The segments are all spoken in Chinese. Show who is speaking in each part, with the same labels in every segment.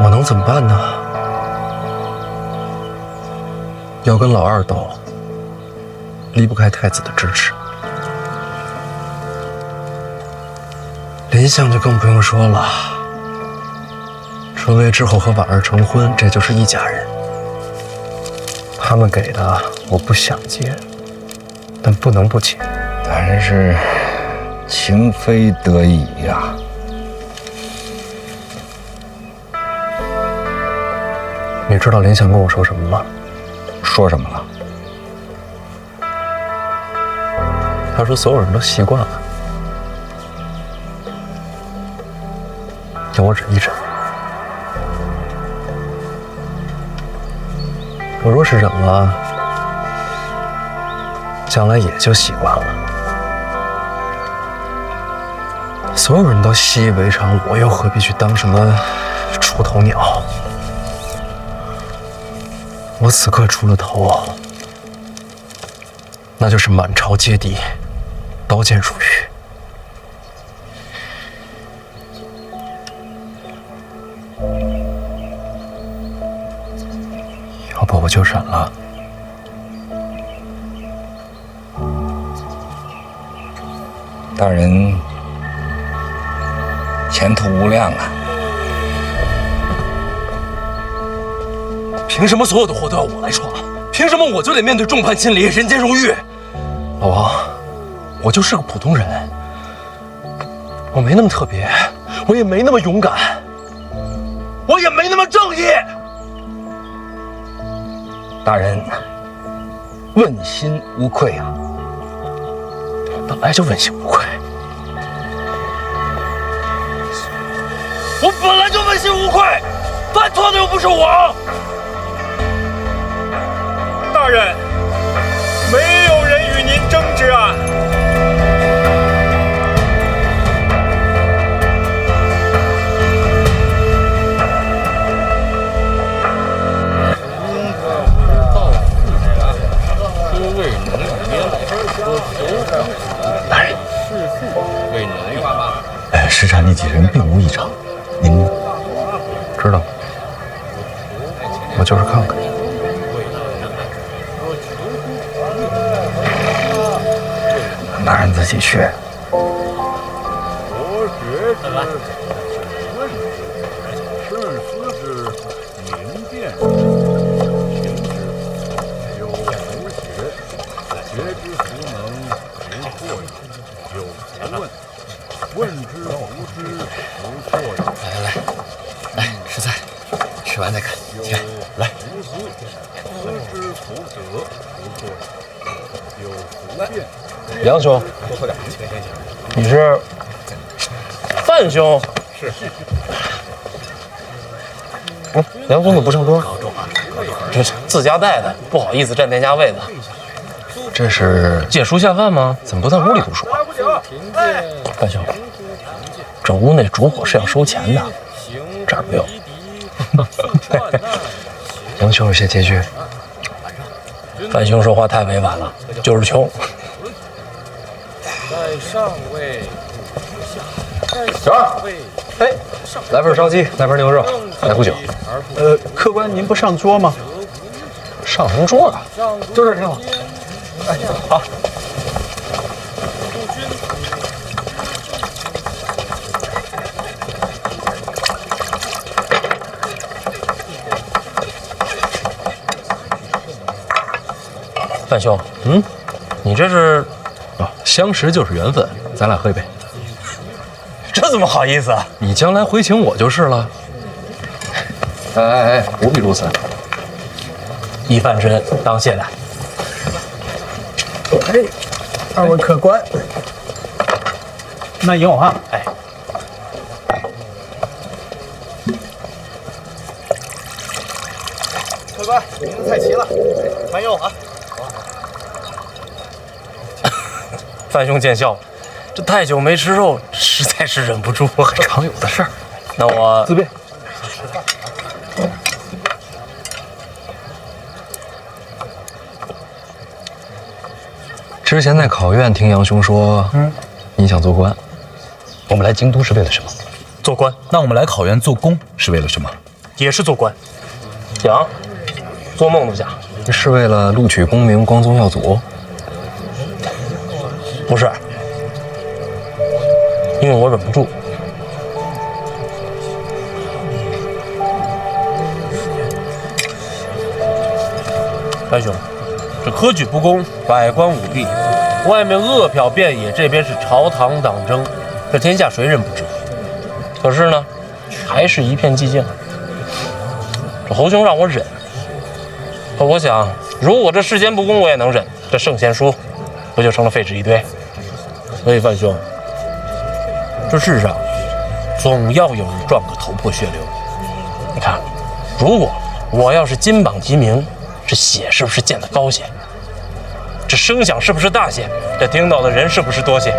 Speaker 1: 我能怎么办呢？要跟老二斗，离不开太子的支持。林相就更不用说了，春薇之后和婉儿成婚，这就是一家人。他们给的我不想接，但不能不接。
Speaker 2: 大人是情非得已呀。
Speaker 1: 你知道林相跟我说什么吗？
Speaker 2: 说什么了？
Speaker 1: 他说所有人都习惯了，要我忍一忍。我若是忍了，将来也就习惯了。所有人都习以为常，我又何必去当什么出头鸟？我此刻出了头，那就是满朝皆敌，刀剑如雨。要不我就忍了。
Speaker 2: 大人前途无量啊！
Speaker 1: 凭什么所有的祸都要我来闯？凭什么我就得面对众叛亲离、人间如玉？老王，我就是个普通人，我没那么特别，我也没那么勇敢，我也没那么正义。
Speaker 2: 大人问心无愧啊！
Speaker 1: 本来就问心无愧，我本来就问心无愧，犯错的又不是我。
Speaker 3: 大人，没有人与您争执啊！
Speaker 2: 大人，石禅那几人并无异常，您
Speaker 1: 知道，我就是看看。
Speaker 2: 大人自己去。
Speaker 1: 来，吃菜，吃完再看。起来，来。杨兄，多喝点。你是范兄？是。杨兄怎么不上桌？这是自家带的，不好意思占店家位子。这是借书下饭吗？怎么不在屋里读书啊？范兄，这屋内烛火是要收钱的，这儿没有。杨兄有些拮据。范兄说话太委婉了，就是穷。
Speaker 3: 在上位，
Speaker 1: 小二，哎，来份烧鸡，来盆牛肉，来壶酒。
Speaker 4: 客官您不上桌吗？
Speaker 1: 上什么桌啊？就这挺好。哎，好。范兄，你这是？哦，相识就是缘分，咱俩喝一杯。
Speaker 4: 这怎么好意思啊？
Speaker 1: 你将来回请我就是了。哎，不必如此。
Speaker 4: 一饭之恩，当谢来。哎，二位客官，那有啊。哎，
Speaker 3: 客官，您的菜齐了，慢用啊。
Speaker 1: 范兄见笑了，这太久没吃肉，实在是忍不住，常有的事儿。那我
Speaker 4: 自便。
Speaker 1: 之前在考院听杨兄说，你想做官。
Speaker 4: 我们来京都是为了什么？
Speaker 1: 做官。
Speaker 4: 那我们来考院做工是为了什么？也是做官。
Speaker 1: 想，做梦都假。
Speaker 2: 是为了录取功名、光宗耀祖？
Speaker 1: 不是，因为我忍不住。白兄，这科举不公，百官舞弊，外面恶殍遍野，这边是朝堂党争，这天下谁人不知？可是呢，还是一片寂静。这侯兄让我忍，可我想，如果这世间不公我也能忍，这圣贤书不就成了废纸一堆？所以范兄，这世上总要有人撞个头破血流。你看，如果我要是金榜题名，这血是不是溅得高些？这声响是不是大些？这听到的人是不是多些？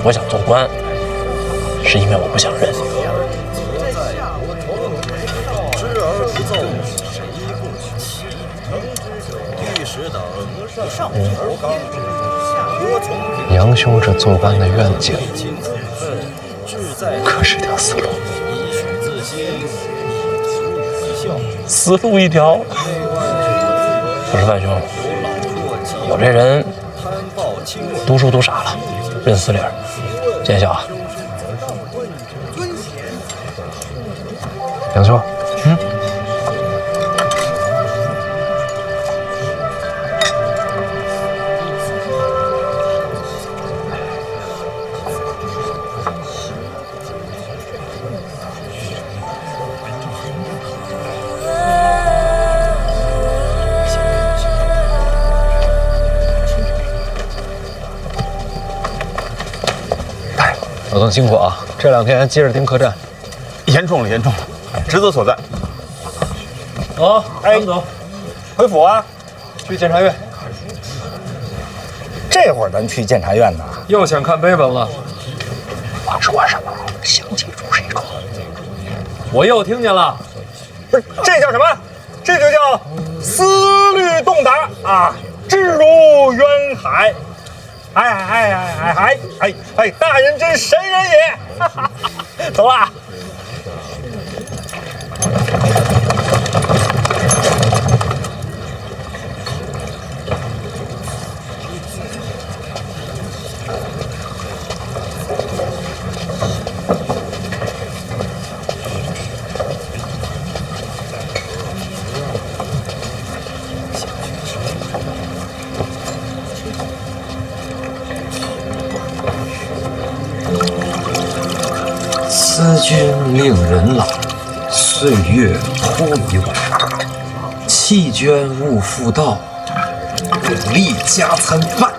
Speaker 1: 我想做官，是因为我不想认。
Speaker 2: 杨兄这做官的愿景，可是条死路。死路一条。可是范兄，我这人读书读傻了，认死理儿。见笑啊。杨兄，老邓辛苦啊！这2天接着盯客栈，
Speaker 3: 严重了，严重了，职责所在。
Speaker 1: 走，咱们走，
Speaker 3: 回府啊！
Speaker 2: 去监察院。
Speaker 5: 这会儿咱去监察院呢？
Speaker 2: 又想看碑文了？
Speaker 5: 我说什么？想记住谁说？
Speaker 2: 我又听见了。
Speaker 3: 不是，这叫什么？这就叫思虑洞达啊，志如渊海。哎，大人真神人也！哈哈，走啦！
Speaker 5: 思君令人老，岁月托迷惘。弃捐勿复道，努力加餐饭。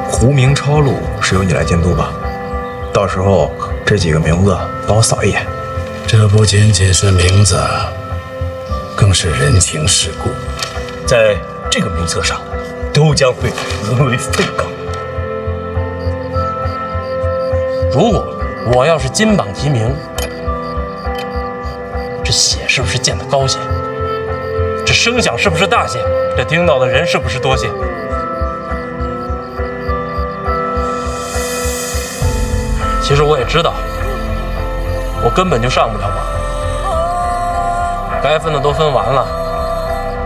Speaker 6: 胡明超路是由你来监督吧？到时候这几个名字帮我扫一眼。
Speaker 7: 这不仅仅是名字，更是人情世故，在这个名册上都将会沦为废稿。
Speaker 1: 如果我要是金榜题名，这血是不是溅得高些？这声响是不是大些？这听到的人是不是多些？其实我也知道，我根本就上不了榜，该分的都分完了，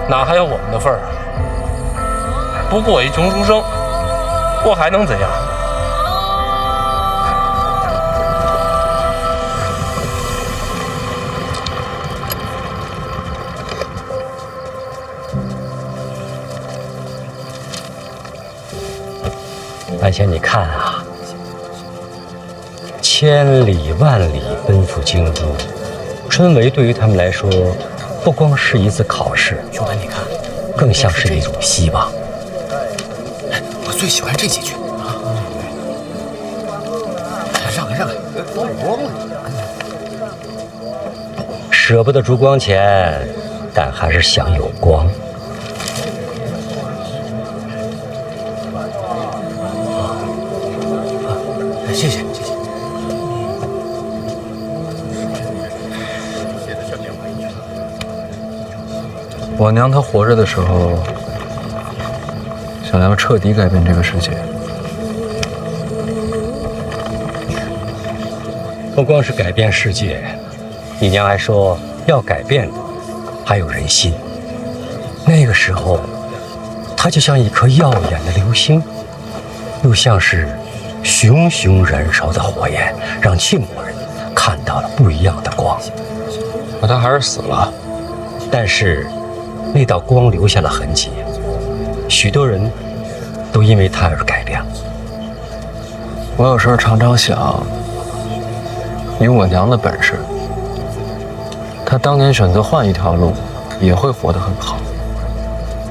Speaker 1: 哪还有我们的份儿啊？不过我一穷书生，我还能怎样？
Speaker 8: 而且你看啊，千里万里奔赴京都，春闱对于他们来说，不光是一次考试，
Speaker 7: 兄台，你看，
Speaker 8: 更像是一种希望。
Speaker 7: 哎，我最喜欢这几句啊！让开，都光了。
Speaker 8: 舍不得烛光钱，但还是想有光。
Speaker 7: 谢谢，谢谢。
Speaker 6: 我娘她活着的时候，想要彻底改变这个世界。
Speaker 8: 不光是改变世界，你娘还说要改变的还有人心。那个时候，她就像一颗耀眼的流星，又像是熊熊燃烧的火焰，让庆国人看到了不一样的光。
Speaker 6: 可她还是死了。
Speaker 8: 但是，那道光留下了痕迹，许多人都因为它而改变了。
Speaker 6: 我有时候常常想，以我娘的本事，她当年选择换一条路，也会活得很好。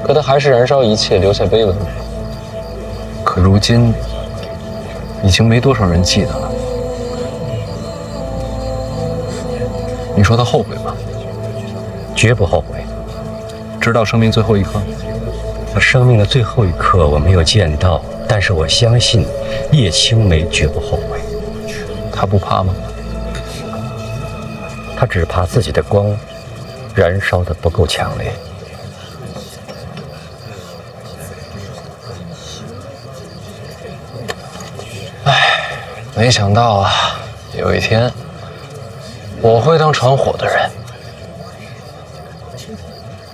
Speaker 6: 可她还是燃烧一切，留下碑文。可如今，已经没多少人记得了。你说她后悔吗？
Speaker 8: 绝不后悔。
Speaker 6: 直到生命最后一刻。
Speaker 8: 生命的最后一刻我没有见到，但是我相信叶青梅绝不后悔。
Speaker 6: 她不怕吗？
Speaker 8: 她只怕自己的光燃烧得不够强烈。
Speaker 6: 没想到啊，有一天我会当闯火的人。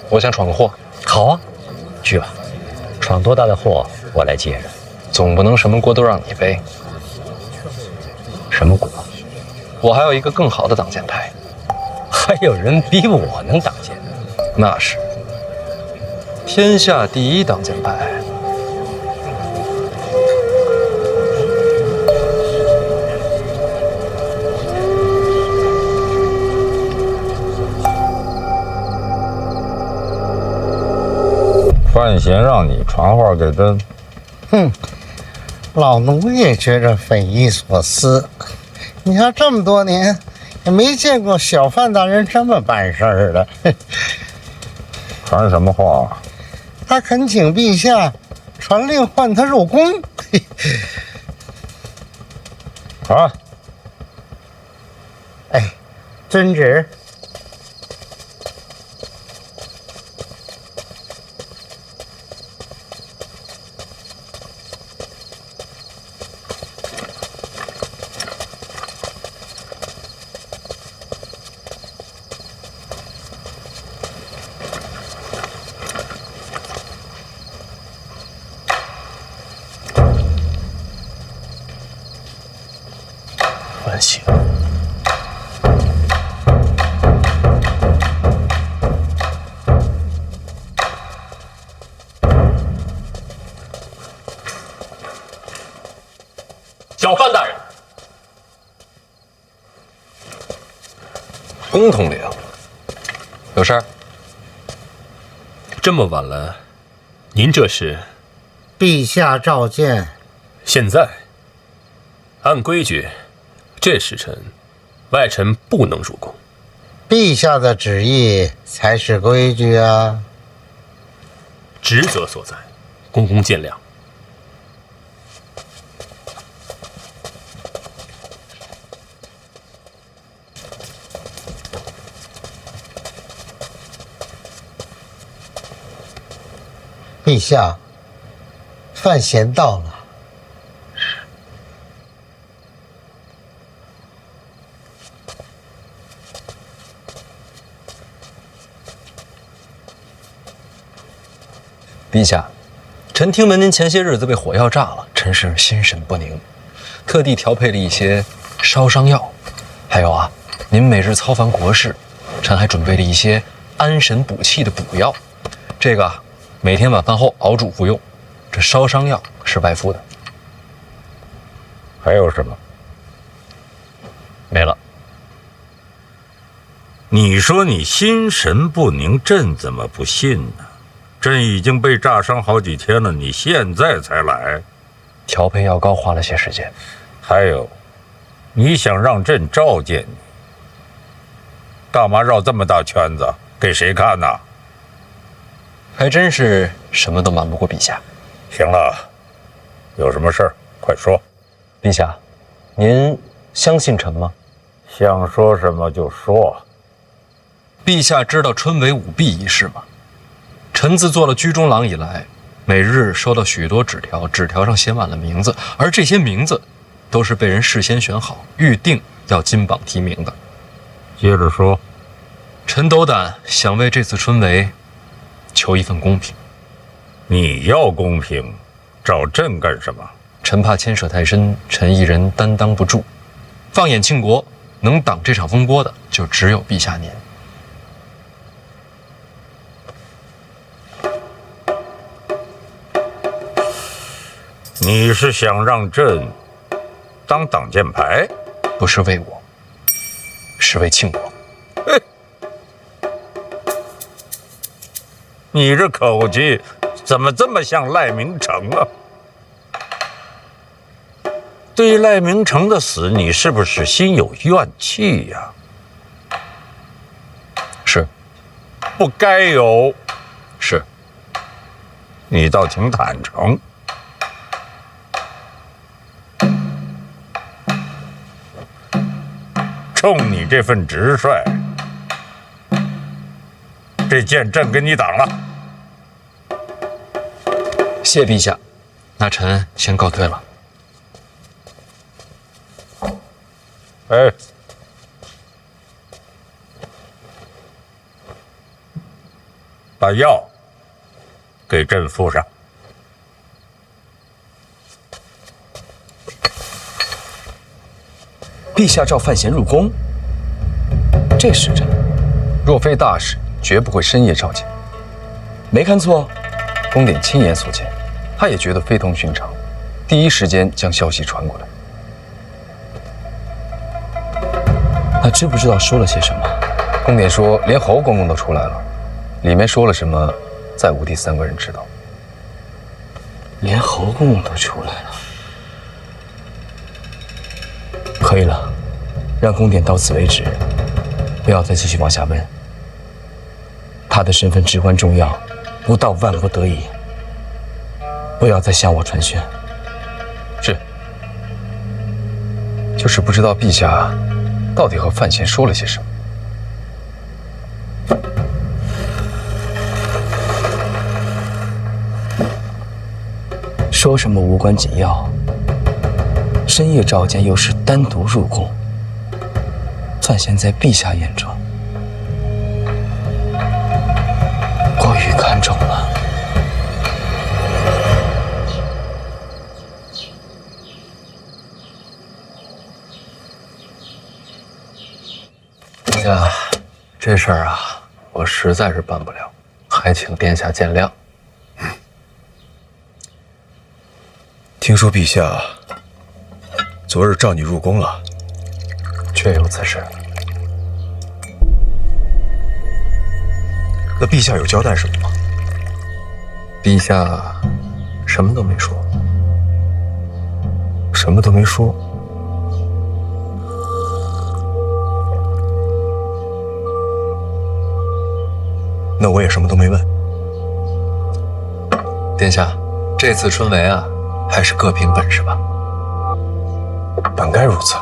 Speaker 6: 我想闯个祸。
Speaker 8: 好啊，去吧，闯多大的祸我来接着。
Speaker 6: 总不能什么锅都让你背。
Speaker 8: 什么锅？
Speaker 6: 我还有一个更好的挡箭牌。
Speaker 8: 还有人比我能挡箭？
Speaker 6: 那是天下第一挡箭牌。
Speaker 9: 范闲让你传话给朕。
Speaker 10: 哼，老奴也觉着匪夷所思。你看这么多年，也没见过小范大人这么办事儿的。
Speaker 9: 传什么话？
Speaker 10: 他恳请陛下传令唤他入宫。
Speaker 9: 啊！
Speaker 10: 哎，遵旨。
Speaker 2: 范闲，小范大人，
Speaker 6: 公统领，有事儿？
Speaker 2: 这么晚了，您这是？
Speaker 10: 陛下召见。
Speaker 2: 现在，按规矩，这时辰，外臣不能入宫。
Speaker 10: 陛下的旨意才是规矩啊！
Speaker 2: 职责所在，公公见谅。
Speaker 10: 陛下，范闲到了。
Speaker 6: 陛下，臣听闻您前些日子被火药炸了，臣是心神不宁，特地调配了一些烧伤药。还有啊，您每日操烦国事，臣还准备了一些安神补气的补药。这个每天晚饭后熬煮服用。这烧伤药是外敷的。
Speaker 9: 还有什么？
Speaker 6: 没了。
Speaker 9: 你说你心神不宁，朕怎么不信呢？朕已经被炸伤好几天了，你现在才来？
Speaker 6: 调配药膏花了些时间。
Speaker 9: 还有，你想让朕召见你，干嘛绕这么大圈子？给谁看呢？
Speaker 6: 还真是什么都瞒不过陛下。
Speaker 9: 行了，有什么事儿快说。
Speaker 6: 陛下，您相信臣吗？
Speaker 9: 想说什么就说。
Speaker 6: 陛下知道春闱舞弊一事吗？臣自做了居中郎以来，每日收到许多纸条，纸条上写满了名字，而这些名字都是被人事先选好、预定要金榜题名的。
Speaker 9: 接着说。
Speaker 6: 臣斗胆想为这次春闱求一份公平。
Speaker 9: 你要公平，找朕干什么？
Speaker 6: 臣怕牵涉太深，臣一人担当不住。放眼庆国，能挡这场风波的，就只有陛下您。
Speaker 9: 你是想让朕当挡箭牌？
Speaker 6: 不是为我，是为庆国。
Speaker 9: 你这口气怎么这么像赖明成啊？对于赖明成的死，你是不是心有怨气呀？
Speaker 6: 是。
Speaker 9: 不该有。
Speaker 6: 是。
Speaker 9: 你倒挺坦诚。冲你这份直率，这剑朕给你挡了。
Speaker 6: 谢陛下，那臣先告退了。
Speaker 9: 哎，把药给朕敷上。
Speaker 11: 陛下召范闲入宫，这时辰，
Speaker 6: 若非大事，绝不会深夜召见。
Speaker 11: 没看错，
Speaker 6: 宫典亲眼所见，他也觉得非同寻常，第一时间将消息传过来。
Speaker 11: 他知不知道说了些什么？
Speaker 6: 宫典说，连侯公公都出来了，里面说了什么，再无第三个人知道。
Speaker 11: 连侯公公都出来了。可以了，让宫典到此为止，不要再继续往下问。他的身份至关重要，不到万不得已，不要再向我传讯。
Speaker 6: 是。就是不知道陛下到底和范闲说了些什么。
Speaker 11: 说什么无关紧要。深夜召见，又是单独入宫。范闲在陛下眼中过于看重了。
Speaker 6: 陛下，这事儿啊，我实在是办不了，还请殿下见谅。
Speaker 12: 听说陛下昨日召你入宫了，
Speaker 6: 确有此事。
Speaker 12: 那陛下有交代什么吗？
Speaker 6: 陛下什么都没说，什么都没说。
Speaker 12: 那我也什么都没问。
Speaker 6: 殿下，这次春闱啊，还是各凭本事吧。
Speaker 12: 本该如此。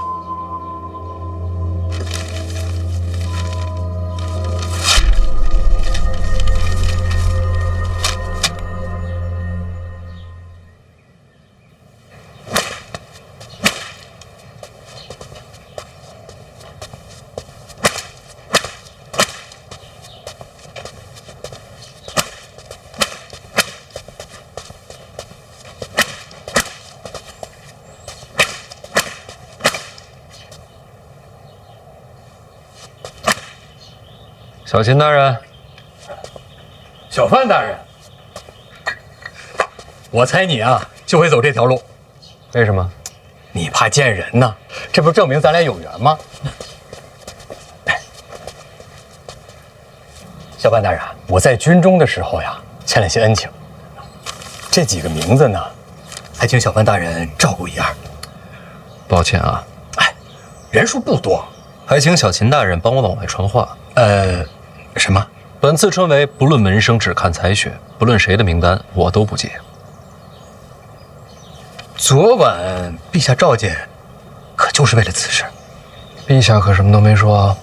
Speaker 6: 小秦大人，
Speaker 4: 小范大人，我猜你啊就会走这条路。
Speaker 6: 为什么？
Speaker 4: 你怕见人呢？这不证明咱俩有缘吗？小范大人，我在军中的时候呀，欠了些恩情。这几个名字呢，还请小范大人照顾一二。
Speaker 6: 抱歉啊，
Speaker 4: 人数不多，
Speaker 6: 还请小秦大人帮我往外传话。
Speaker 4: 什么？
Speaker 6: 本次春闱不论门生，只看才学，不论谁的名单，我都不接。
Speaker 4: 昨晚陛下召见，可就是为了此事。
Speaker 6: 陛下可什么都没说。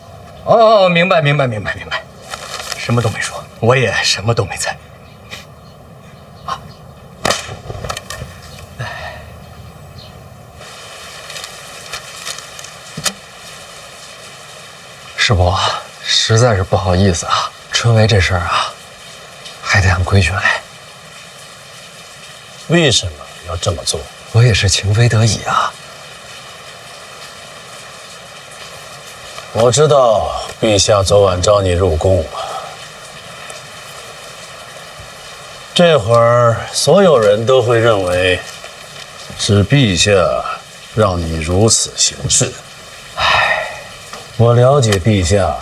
Speaker 4: 哦，明白，什么都没说，我也什么都没猜。
Speaker 6: 师伯，实在是不好意思啊，春闱这事儿啊，还得按规矩来。
Speaker 7: 为什么要这么做？
Speaker 6: 我也是情非得已啊。
Speaker 7: 我知道陛下昨晚召你入宫，这会儿所有人都会认为是陛下让你如此行事。唉，我了解陛下，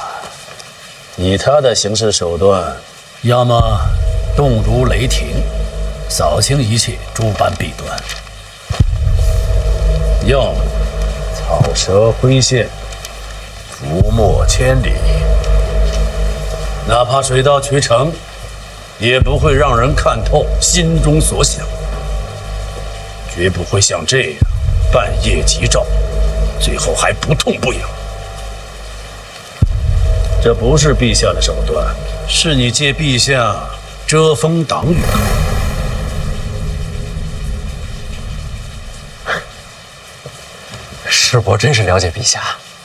Speaker 7: 以他的行事手段，要么动如雷霆，扫清一切，诸般弊端；要么草蛇灰线，伏没千里，哪怕水到渠成，也不会让人看透心中所想，绝不会像这样半夜急召，最后还不痛不痒。这不是陛下的手段，是你借陛下遮风挡雨。
Speaker 6: 师伯真是了解陛下。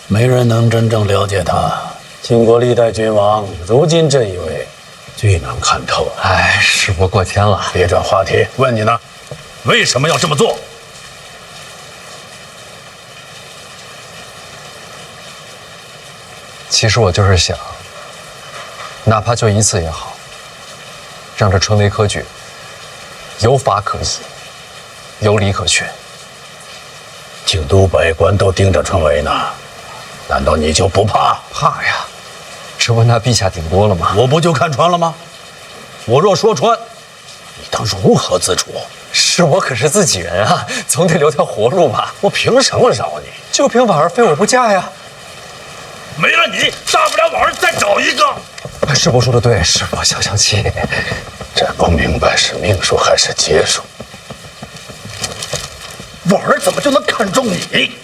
Speaker 7: 没人能真正了解他。经过历代君王，如今这一位最能看透。
Speaker 6: 哎，师伯过谦了。
Speaker 7: 别转话题，问你呢，为什么要这么做？
Speaker 6: 其实我就是想，哪怕就一次也好，让这春闱科举有法可依，有理可循。
Speaker 7: 京都百官都盯着春闱呢，难道你就不怕？
Speaker 6: 怕呀，这不拿陛下顶锅了吗？
Speaker 7: 我不就看穿了吗？我若说穿，你当如何自处？
Speaker 6: 是我可是自己人啊，总得留条活路吧。
Speaker 7: 我凭什么饶你？
Speaker 6: 就凭婉儿非我不嫁呀。
Speaker 7: 没了你，大不了婉儿再找一个。
Speaker 6: 师伯说的对，师伯消消气。
Speaker 7: 真不明白是命数还是劫数。婉儿怎么就能看中你？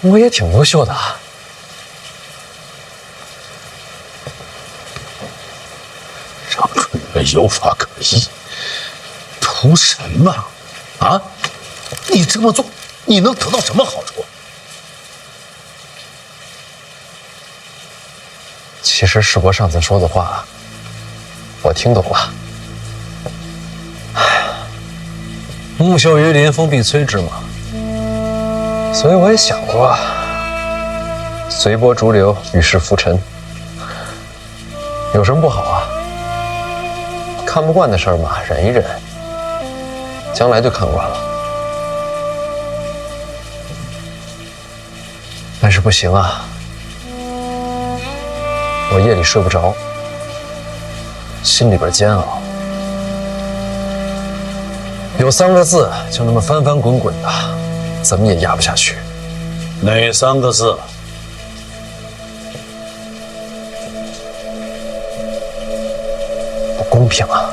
Speaker 6: 我也挺优秀的啊。
Speaker 7: 让春闱有法可依，图什么？啊？你这么做，你能得到什么好处？
Speaker 6: 其实师伯上次说的话，我听懂了。木秀于林，风必摧之嘛。所以我也想过，随波逐流，与世浮沉，有什么不好啊？看不惯的事儿嘛，忍一忍，将来就看惯了。但是不行啊，我夜里睡不着，心里边煎熬。有3个字，就那么翻翻滚滚的，怎么也压不下去。
Speaker 7: 哪3个字？
Speaker 6: 不公平啊！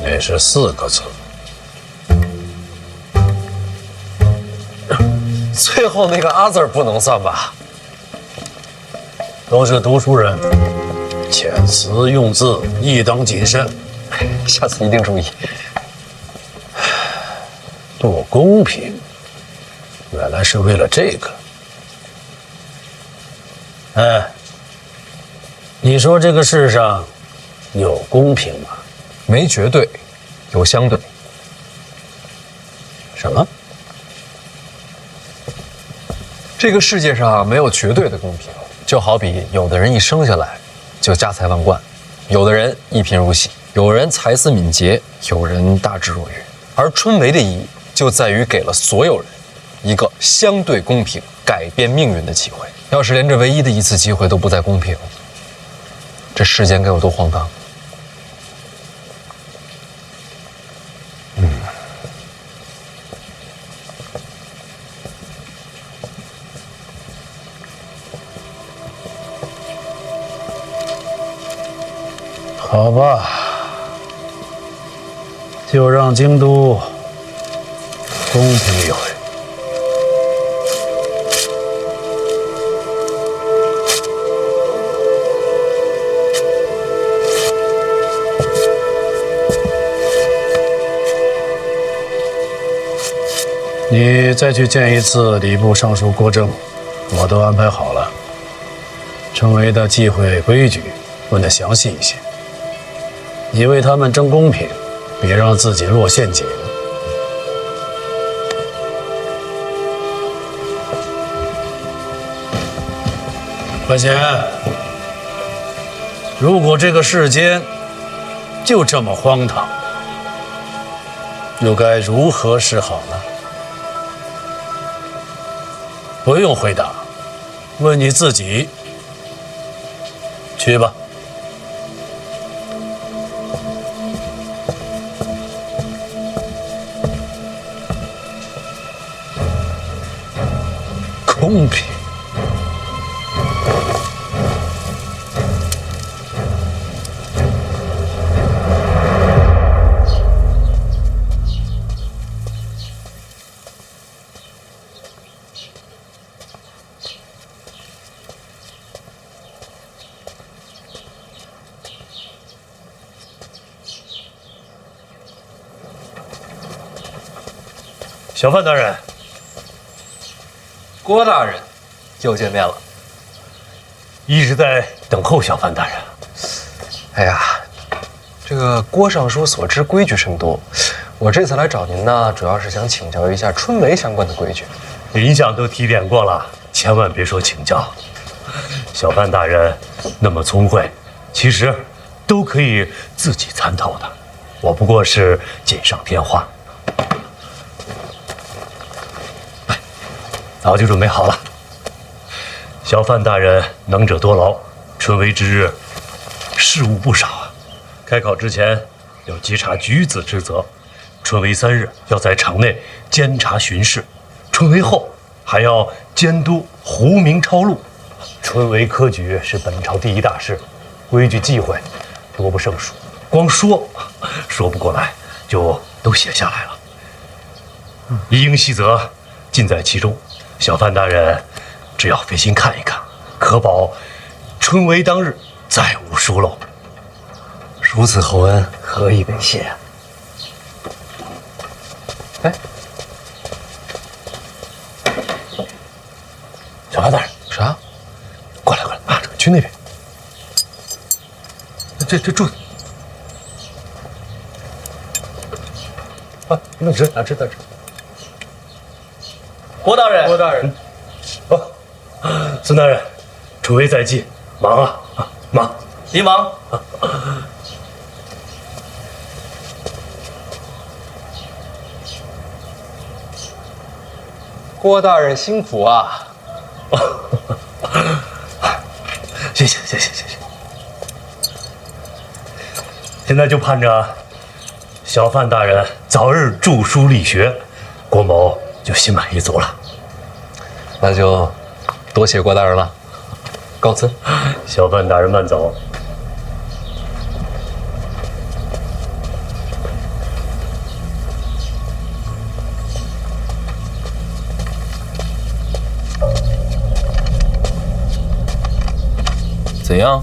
Speaker 7: 那是4个字。
Speaker 6: 最后那个“阿”字不能算吧？
Speaker 7: 都是读书人，遣词用字亦当谨慎。
Speaker 6: 下次一定注意。
Speaker 7: 不公平，原来是为了这个。哎，你说这个世上有公平吗？
Speaker 6: 没绝对，有相对。
Speaker 7: 什么？
Speaker 6: 这个世界上没有绝对的公平，就好比有的人一生下来就家财万贯，有的人一贫如洗，有人才思敏捷，有人大智若愚。而春闱的意义就在于给了所有人一个相对公平、改变命运的机会。要是连这唯一的一次机会都不再公平，这世间该有多荒唐！
Speaker 7: 好吧，就让京都公平一回。你再去见一次礼部尚书郭正，我都安排好了。春闱的忌讳规矩问得详细一些。你为他们争公平，别让自己落陷阱。范闲，如果这个世间就这么荒唐，又该如何是好呢？不用回答，问你自己。去吧。公平。小范大人，
Speaker 6: 郭大人，又见面了。
Speaker 7: 一直在等候小范大人。
Speaker 6: 哎呀，这个郭尚书所知规矩甚多，我这次来找您呢，主要是想请教一下春闱相关的规矩。
Speaker 7: 林相都提点过了，千万别说请教。小范大人那么聪慧，其实都可以自己参透的，我不过是锦上添花。早就准备好了。小范大人能者多劳，春闱之日，事务不少啊。开考之前要稽查举子之责，春闱3日要在场内监察巡视，春闱后还要监督胡明抄录。春闱科举是本朝第一大事，规矩忌讳多不胜数，光说不过来，就都写下来了。一应细则尽在其中。小范大人只要费心看一看，可保春闱当日再无疏漏。
Speaker 6: 如此厚恩，何以为谢？哎，
Speaker 7: 小范大人，
Speaker 6: 啥？
Speaker 7: 过来啊，去那边。这柱子啊，那直。
Speaker 1: 郭大人，
Speaker 7: 孙大人，春闱在即，忙啊，忙。
Speaker 1: 急忙。
Speaker 6: 郭大人辛苦啊！
Speaker 7: 谢谢。现在就盼着小范大人早日著书立学，郭某就心满意足了。
Speaker 6: 那就多谢郭大人了，告辞。
Speaker 7: 小范大人慢走。
Speaker 1: 怎样？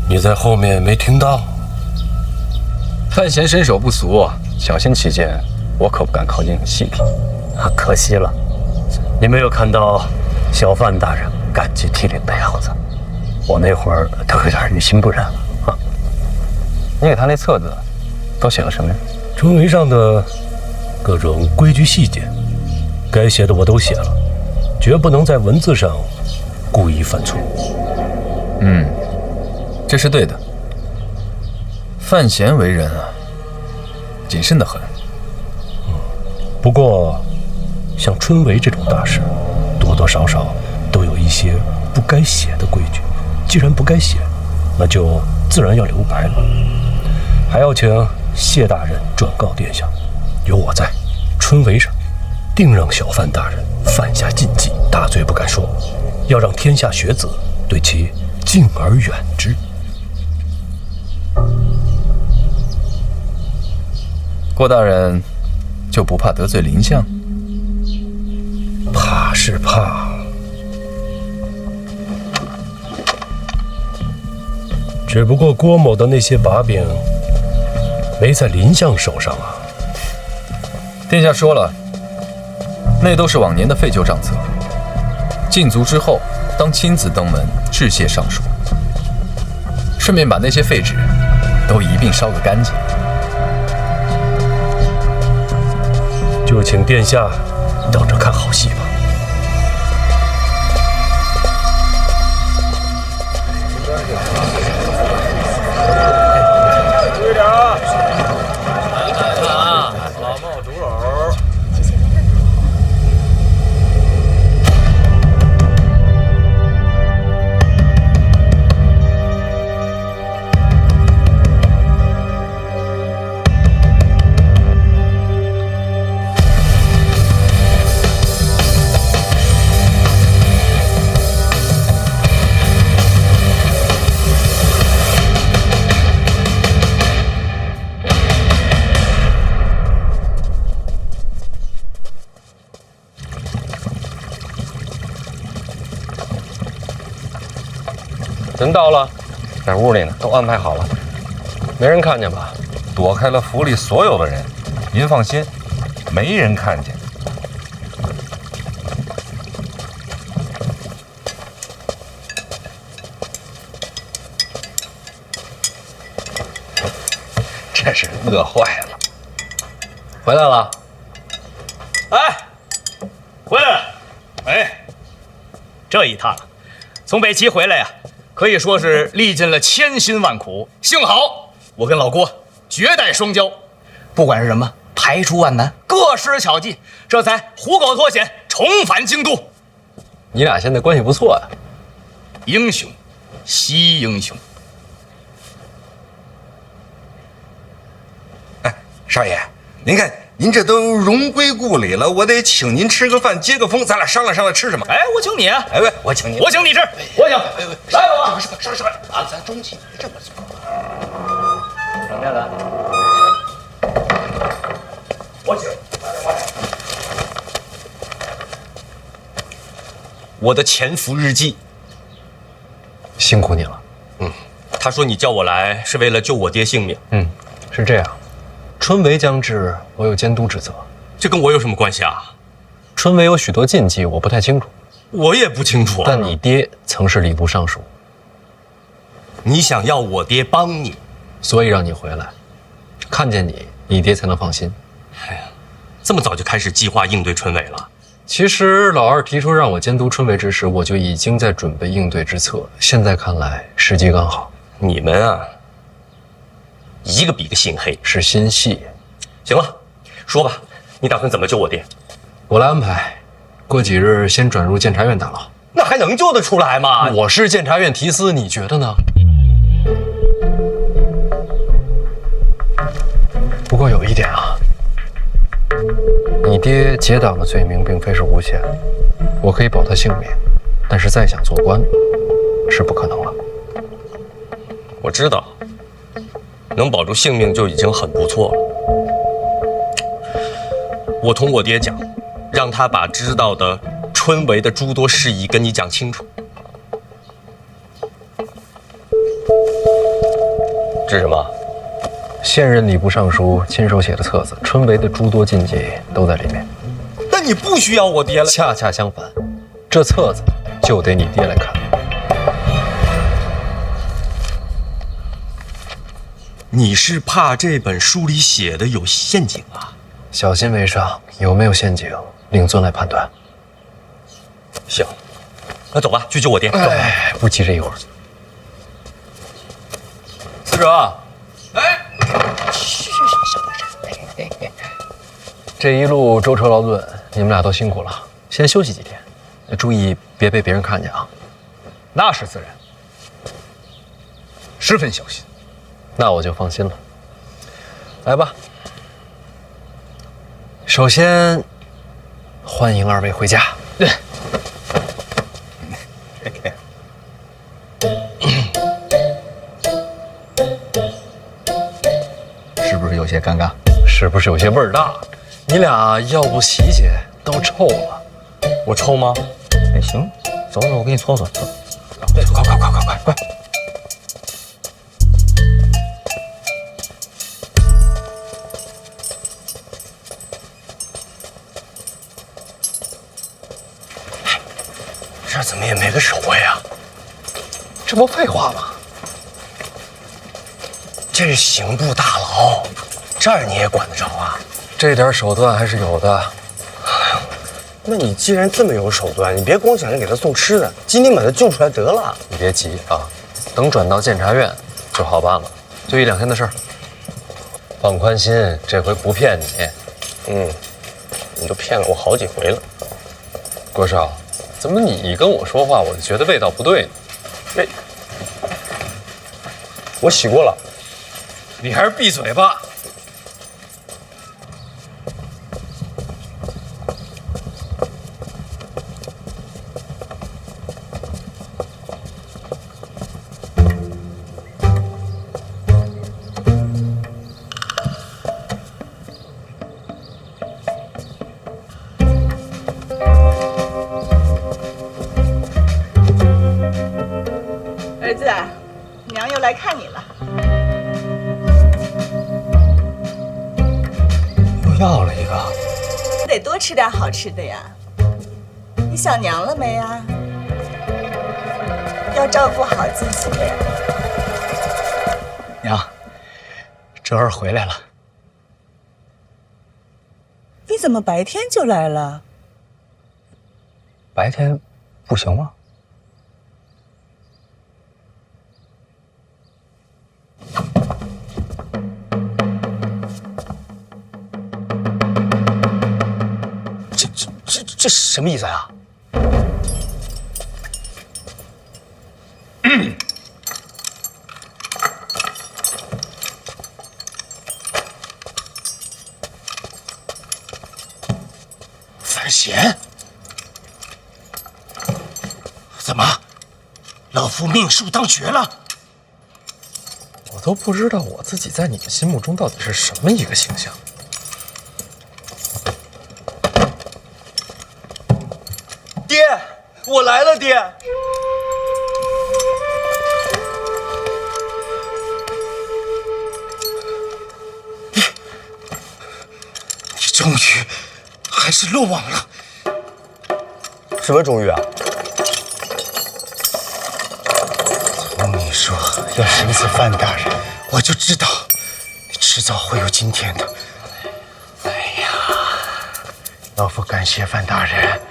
Speaker 7: 你在后面没听到？
Speaker 6: 范闲身手不俗啊，小心起见，我可不敢靠近细品。
Speaker 4: 啊，可惜了，你没有看到小范大人感激涕零的样子，我那会儿都有点于心不忍了啊。
Speaker 6: 你给他那册子都写了什么呀？
Speaker 7: 春闱上的各种规矩细节，该写的我都写了，绝不能在文字上故意犯错。
Speaker 6: 这是对的。范闲为人啊，谨慎得很。
Speaker 7: 不过，像春闱这种大事，多多少少都有一些不该写的规矩。既然不该写，那就自然要留白了。还要请谢大人转告殿下，有我在，春闱上定让小范大人犯下禁忌，大罪不敢说，要让天下学子对其敬而远之。
Speaker 6: 郭大人就不怕得罪林相？
Speaker 7: 怕是怕，只不过郭某的那些把柄没在林相手上啊。
Speaker 6: 殿下说了，那都是往年的废旧账册。禁足之后，当亲自登门致谢上书，顺便把那些废纸都一并烧个干净。
Speaker 7: 就请殿下等着看好戏吧。
Speaker 3: 注意点啊！
Speaker 1: 看啊，老茂竹篓。
Speaker 11: 人到了，在屋里呢，都安排好了，没人看见吧？
Speaker 9: 躲开了府里所有的人，您放心，没人看见。
Speaker 6: 真是乐坏了。
Speaker 11: 回来了。
Speaker 3: 哎，回来了。哎，这一趟从北齐回来呀，可以说是历尽了千辛万苦。幸好我跟老郭绝代双骄，不管是什么排除万难，各施巧计，这才虎口脱险，重返京都。
Speaker 11: 你俩现在关系不错呀。
Speaker 3: 英雄惜英雄。
Speaker 5: 哎，少爷，您看您这都荣归故里了，我得请您吃个饭，接个风，咱俩商量商量吃什么。
Speaker 3: 哎，我请你啊！
Speaker 5: 哎喂，我请你，
Speaker 3: 我请你吃，我请。来吧，
Speaker 5: 上啊，咱中气这么做。
Speaker 3: 什么呀，来？我请。
Speaker 13: 我的潜伏日记。
Speaker 11: 辛苦你了。
Speaker 13: 他说你叫我来是为了救我爹性命。
Speaker 11: 是这样。春闱将至，我有监督之责。
Speaker 13: 这跟我有什么关系啊？
Speaker 11: 春闱有许多禁忌，我不太清楚。
Speaker 13: 我也不清楚啊。
Speaker 11: 但你爹曾是礼部尚书。
Speaker 13: 你想要我爹帮你，
Speaker 11: 所以让你回来，看见你，你爹才能放心。
Speaker 13: 哎呀，这么早就开始计划应对春闱了？
Speaker 11: 其实老二提出让我监督春闱之时，我就已经在准备应对之策。现在看来，时机刚好。
Speaker 13: 你们啊，一个比个心黑，
Speaker 11: 是心细。
Speaker 13: 行了，说吧，你打算怎么救我爹？
Speaker 11: 我来安排。过几日先转入监察院大牢。
Speaker 13: 那还能救得出来吗？
Speaker 11: 我是监察院提司，你觉得呢？不过有一点啊，你爹结党的罪名并非是无限，我可以保他性命，但是再想做官是不可能了。
Speaker 13: 我知道，能保住性命就已经很不错了。我同我爹讲，让他把知道的春闱的诸多事宜跟你讲清楚。这是什么？
Speaker 6: 现任礼部尚书亲手写的册子，春闱的诸多禁忌都在里面。
Speaker 11: 但你不需要我爹了。
Speaker 6: 恰恰相反，这册子就得你爹来看。
Speaker 11: 你是怕这本书里写的有陷阱啊？
Speaker 6: 小心为上，有没有陷阱，令尊来判断。
Speaker 11: 行，那走吧，去救我爹。
Speaker 6: 哎，不急这一会儿。
Speaker 11: 司者，
Speaker 6: 这一路舟车劳顿，你们俩都辛苦了，先休息几天，注意别被别人看见啊。
Speaker 3: 那是自然，十分小心。
Speaker 6: 那我就放心了。来吧，首先欢迎二位回家。
Speaker 3: 对。
Speaker 11: 是不是有些尴尬？
Speaker 6: 是不是有些味儿大？你俩要不洗洗，都臭了。
Speaker 11: 我臭吗？哎，行，走走，我给你搓搓。走，快！
Speaker 6: 这怎么也没个守卫啊？这不废话吗？这是刑部大牢，这儿你也管得着啊？这点手段还是有的。
Speaker 13: 那你既然这么有手段，你别光想着给他送吃的，今天把他救出来得了。
Speaker 6: 你别急啊，等转到监察院就好办了，就1-2天的事儿。放宽心，这回不骗你。
Speaker 13: 你都骗了我好几回了。
Speaker 6: 郭少，怎么你跟我说话，我就觉得味道不对呢？
Speaker 13: 我洗过了。
Speaker 6: 你还是闭嘴吧。
Speaker 14: 儿子，娘又来看你了。
Speaker 6: 又要了一个。
Speaker 14: 得多吃点好吃的呀。你想娘了没呀？要照顾好自己。
Speaker 3: 娘，哲儿回来了。
Speaker 14: 你怎么白天就来了？
Speaker 3: 白天不行吗？这什么意思呀？
Speaker 15: 范闲，怎么，老夫命数当绝了？
Speaker 6: 我都不知道我自己在你们心目中到底是什么一个形象。
Speaker 11: 爹，我来了，爹。
Speaker 15: 你终于还是落网了。
Speaker 13: 什么终于啊？
Speaker 15: 从你说要审死范大人，我就知道你迟早会有今天的。哎呀，老夫感谢范大人，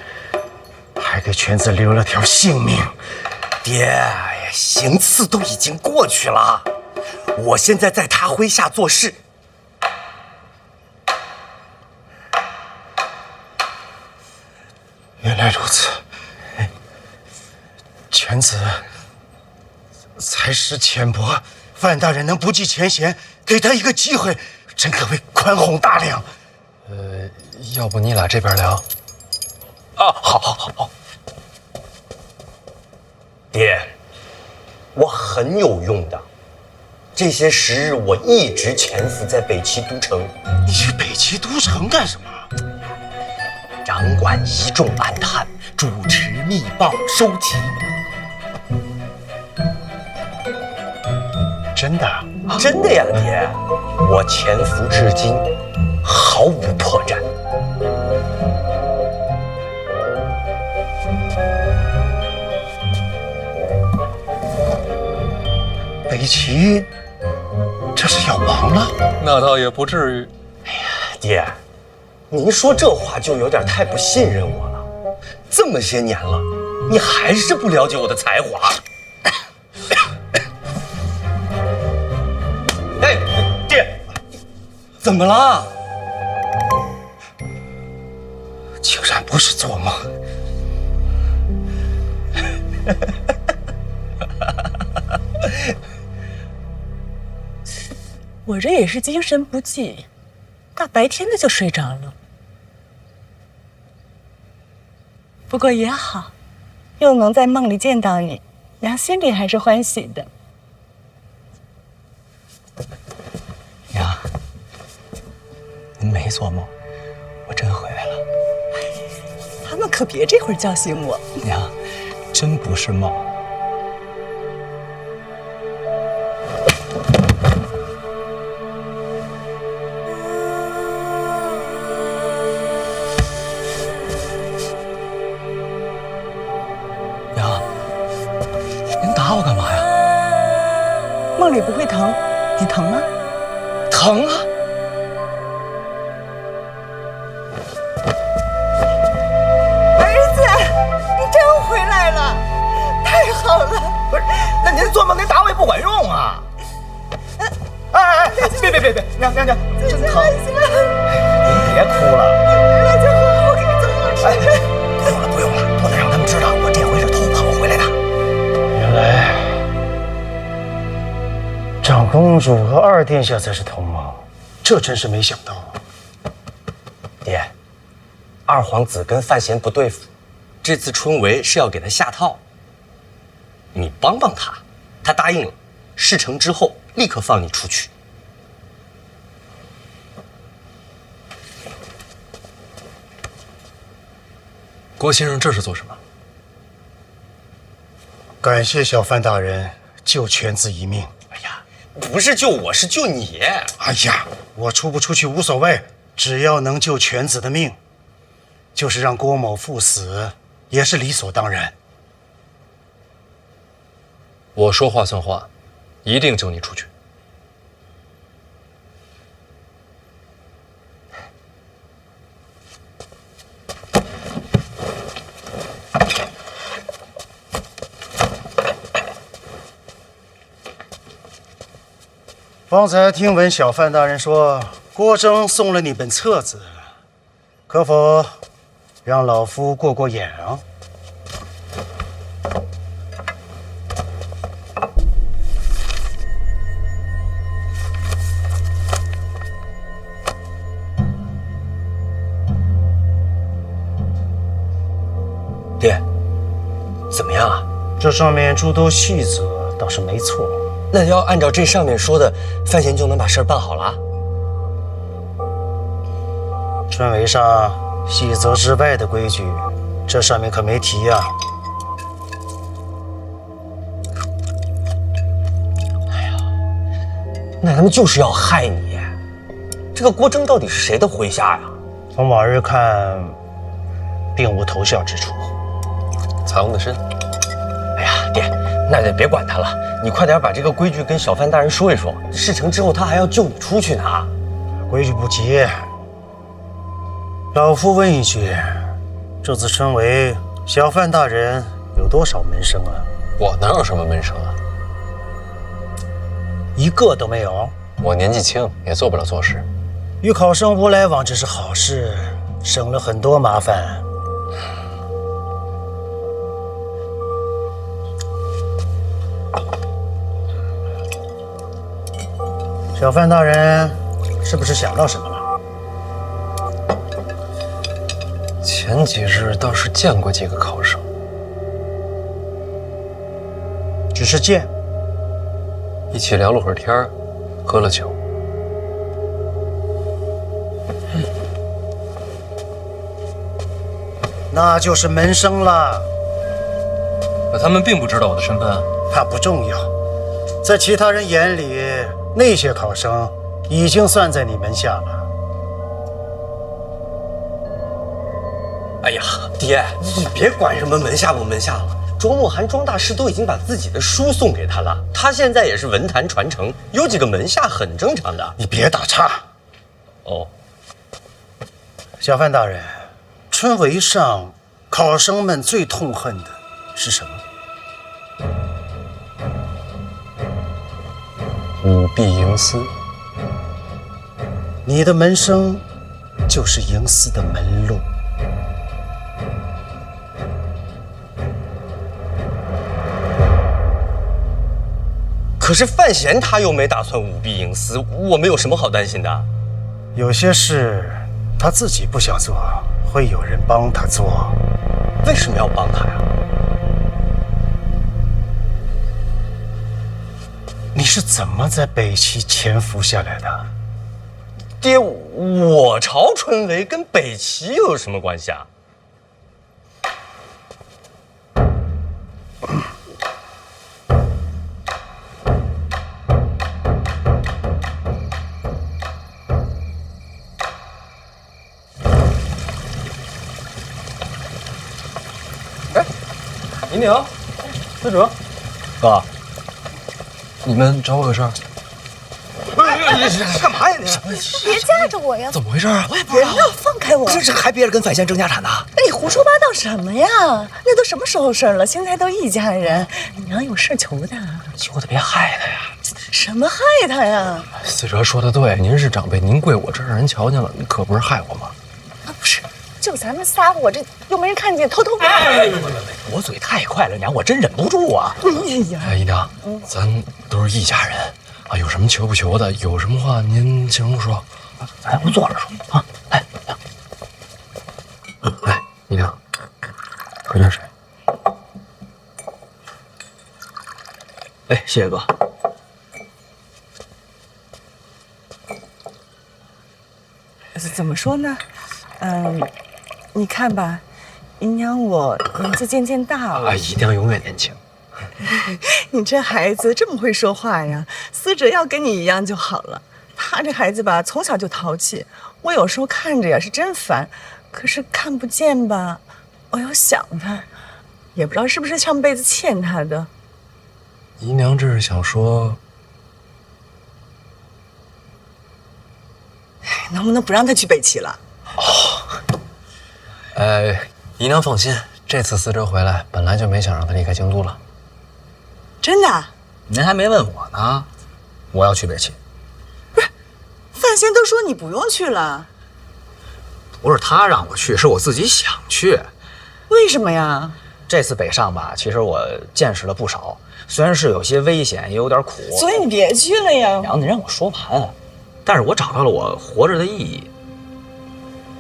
Speaker 15: 还给犬子留了条性命。
Speaker 11: 爹，行刺都已经过去了，我现在在他麾下做事。
Speaker 15: 原来如此，犬子才识浅薄，范大人能不计前嫌，给他一个机会，真可谓宽宏大量。
Speaker 6: 要不你俩这边聊？
Speaker 11: 啊，好。爹，我很有用的。这些时日，我一直潜伏在北齐都城。
Speaker 15: 你去北齐都城干什么？
Speaker 11: 掌管一众暗探，主持密报，收集。
Speaker 15: 真的？
Speaker 8: 真的呀，爹，我潜伏至今，毫无破绽。
Speaker 15: 北齐这是要亡了？
Speaker 6: 那倒也不至于。
Speaker 8: 爹，您说这话就有点太不信任我了。这么些年了，你还是不了解我的才华。哎，爹，怎么了？
Speaker 15: 竟然不是做梦。
Speaker 14: 我这也是精神不济，大白天的就睡着了。不过也好，又能在梦里见到你，娘心里还是欢喜的。
Speaker 11: 娘，您没做梦，我真回来了。
Speaker 14: 他们可别这会儿叫醒我。
Speaker 11: 娘，真不是梦。娘，您打我干嘛呀？
Speaker 14: 梦里不会疼，你疼吗？
Speaker 8: 疼啊！
Speaker 14: 儿子，你真回来了，太好了！
Speaker 3: 不是，那您做梦您打我也不管用啊！哎，别，娘，真疼！您别哭了。
Speaker 14: 来就好，我给你做好吃的。
Speaker 8: 不用了，不能让他们知道我这回是偷跑回来的。
Speaker 15: 原来长公主和二殿下才是同盟，这真是没想到啊！
Speaker 8: 爹，二皇子跟范闲不对付，这次春闱是要给他下套。你帮帮他，他答应了，事成之后立刻放你出去。
Speaker 6: 郭先生这是做什么？
Speaker 15: 感谢小范大人救犬子一命。
Speaker 8: 哎呀，不是救我，是救你。
Speaker 15: 哎呀，我出不出去无所谓，只要能救犬子的命，就是让郭某赴死也是理所当然。
Speaker 6: 我说话算话，一定救你出去。
Speaker 15: 方才听闻小范大人说，郭征送了你本册子，可否让老夫过过眼啊？
Speaker 8: 爹，怎么样啊？
Speaker 15: 这上面诸多细则倒是没错。
Speaker 8: 那要按照这上面说的，范闲就能把事儿办好了。
Speaker 15: 春闱上细则之外的规矩，这上面可没提呀。
Speaker 8: 那他们就是要害你。这个郭征到底是谁的麾下呀？
Speaker 15: 从往日看，并无头效之处。
Speaker 6: 藏得深。
Speaker 8: 哎呀，爹，那就别管他了，你快点把这个规矩跟小范大人说一说。事成之后，他还要救你出去呢。
Speaker 15: 规矩不急，老夫问一句，这次春闱，小范大人有多少门生啊？
Speaker 6: 我哪有什么门生啊？
Speaker 15: 一个都没有。
Speaker 6: 我年纪轻，也做不了错事。
Speaker 15: 与考生无来往，这是好事，省了很多麻烦。小范大人，是不是想到什么了？
Speaker 6: 前几日倒是见过几个考生，
Speaker 15: 只是见，
Speaker 6: 一起聊了会儿天儿，喝了酒。
Speaker 15: 那就是门生了。
Speaker 6: 可他们并不知道我的身份啊。
Speaker 15: 那不重要，在其他人眼里，那些考生已经算在你门下了。
Speaker 13: 哎呀，爹，你别管什么门下不门下了。庄墨涵庄大师都已经把自己的书送给他了，他现在也是文坛传承，有几个门下很正常的。
Speaker 15: 你别打岔。
Speaker 13: 哦，
Speaker 15: 小范大人，春闱上考生们最痛恨的是什么？
Speaker 6: 舞弊营私。
Speaker 15: 你的门生就是营私的门路。
Speaker 13: 可是范闲他又没打算舞弊营私，我们有什么好担心的？
Speaker 15: 有些事他自己不想做，会有人帮他做。
Speaker 13: 为什么要帮他呀？
Speaker 15: 你是怎么在北齐潜伏下来的？
Speaker 13: 爹，我朝春闱跟北齐又有什么关系啊？
Speaker 6: 姨娘，司哲，
Speaker 11: 哥，
Speaker 6: 你们找我有事儿？
Speaker 16: 干嘛呀你？
Speaker 14: 别架着我呀！
Speaker 6: 怎么回事啊？
Speaker 16: 我也不知道。
Speaker 14: 放开我！
Speaker 16: 这还憋着跟范闲争家产呢？
Speaker 14: 你胡说八道什么呀？那都什么时候事儿了？现在都一家人，娘有事求他，
Speaker 11: 求他别害他呀！
Speaker 14: 什么害他呀？
Speaker 6: 司哲说的对，您是长辈，您跪我这儿让人瞧见了，可不是害我吗？
Speaker 14: 啊，不是，就咱们仨，我这又没人看见，偷偷。
Speaker 16: 我嘴太快了，娘，我真忍不住啊！
Speaker 6: 哎，姨娘，咱都是一家人啊，有什么求不求的，有什么话您尽管说。
Speaker 11: 咱不坐着说啊！来，
Speaker 6: 来，姨娘，喝点水。
Speaker 11: 哎，谢谢哥。
Speaker 14: 怎么说呢？你看吧，姨娘我年纪渐渐大了。
Speaker 6: 姨娘永远年轻。
Speaker 14: 你这孩子这么会说话呀？思哲要跟你一样就好了。他这孩子吧，从小就淘气，我有时候看着呀是真烦，可是看不见吧，我又想他，也不知道是不是上辈子欠他的。
Speaker 6: 姨娘这是想说，
Speaker 14: 能不能不让他去北齐了？
Speaker 6: 姨娘放心，这次司哲回来，本来就没想让他离开京都了。
Speaker 14: 真的？
Speaker 16: 您还没问我呢，我要去北齐。
Speaker 14: 范闲都说你不用去了。
Speaker 16: 不是他让我去，是我自己想去。
Speaker 14: 为什么呀？
Speaker 16: 这次北上吧，其实我见识了不少，虽然是有些危险，也有点苦。
Speaker 14: 所以你别去了呀。
Speaker 16: 娘，你让我说完。但是我找到了我活着的意义。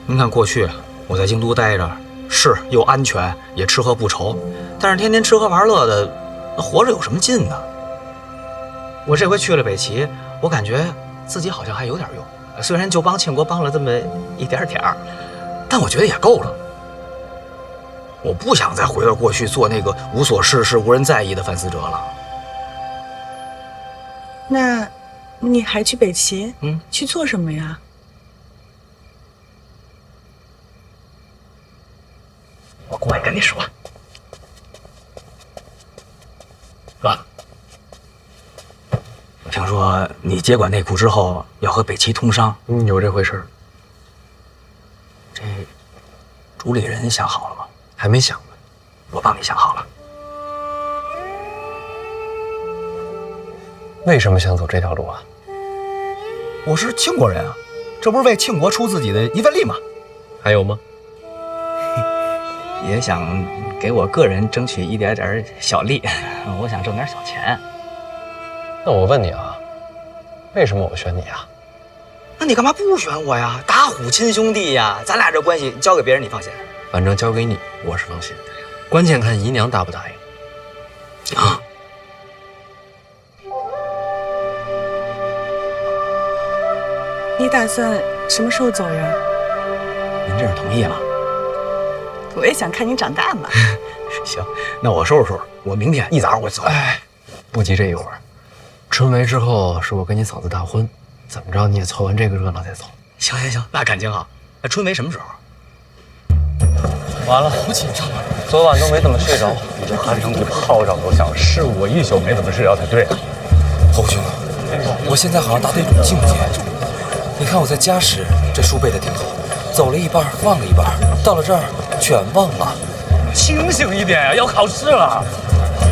Speaker 16: 您看，过去我在京都待着，是又安全，也吃喝不愁，但是天天吃喝玩乐的，那活着有什么劲呢？我这回去了北齐，我感觉自己好像还有点用，虽然就帮庆国帮了这么一点点儿，但我觉得也够了。我不想再回到过去做那个无所事事、无人在意的范思哲了。
Speaker 14: 那，你还去北齐？去做什么呀？
Speaker 16: 我过来跟你说，哥，我听说你接管内库之后要和北齐通商，
Speaker 6: 有这回事儿。
Speaker 16: 这主理人想好了吗？
Speaker 6: 还没想呢，
Speaker 16: 我帮你想好了。
Speaker 6: 为什么想走这条路啊？
Speaker 16: 我是庆国人啊，这不是为庆国出自己的一份力吗？
Speaker 6: 还有吗？
Speaker 16: 也想给我个人争取一点点小利，我想挣点小钱。
Speaker 6: 那我问你啊，为什么我选你啊？
Speaker 16: 那你干嘛不选我呀？打虎亲兄弟呀，咱俩这关系交给别人你放心。
Speaker 6: 反正交给你，我是放心。关键看姨娘答不答应。
Speaker 16: 啊！
Speaker 14: 你打算什么时候走呀？
Speaker 16: 您这是同意了？
Speaker 14: 我也想看你长大嘛。
Speaker 16: 行，那我收拾收拾，我明天一早我走。
Speaker 6: 哎，不急这一会儿，春闱之后是我跟你嫂子大婚，怎么着你也凑完这个热闹再走。
Speaker 16: 行行行，那感情好。那春闱什么时候？
Speaker 2: 完了，好紧张啊！昨晚都没怎么睡着，
Speaker 7: 你这鼾声比炮仗都响，是我一宿没怎么睡着才对啊。
Speaker 13: 侯兄，我现在好像达到一种境界。你看我在家时，这书背得挺好，走了一半忘了一半，到了这儿全忘了。
Speaker 2: 清醒一点呀，要考试了。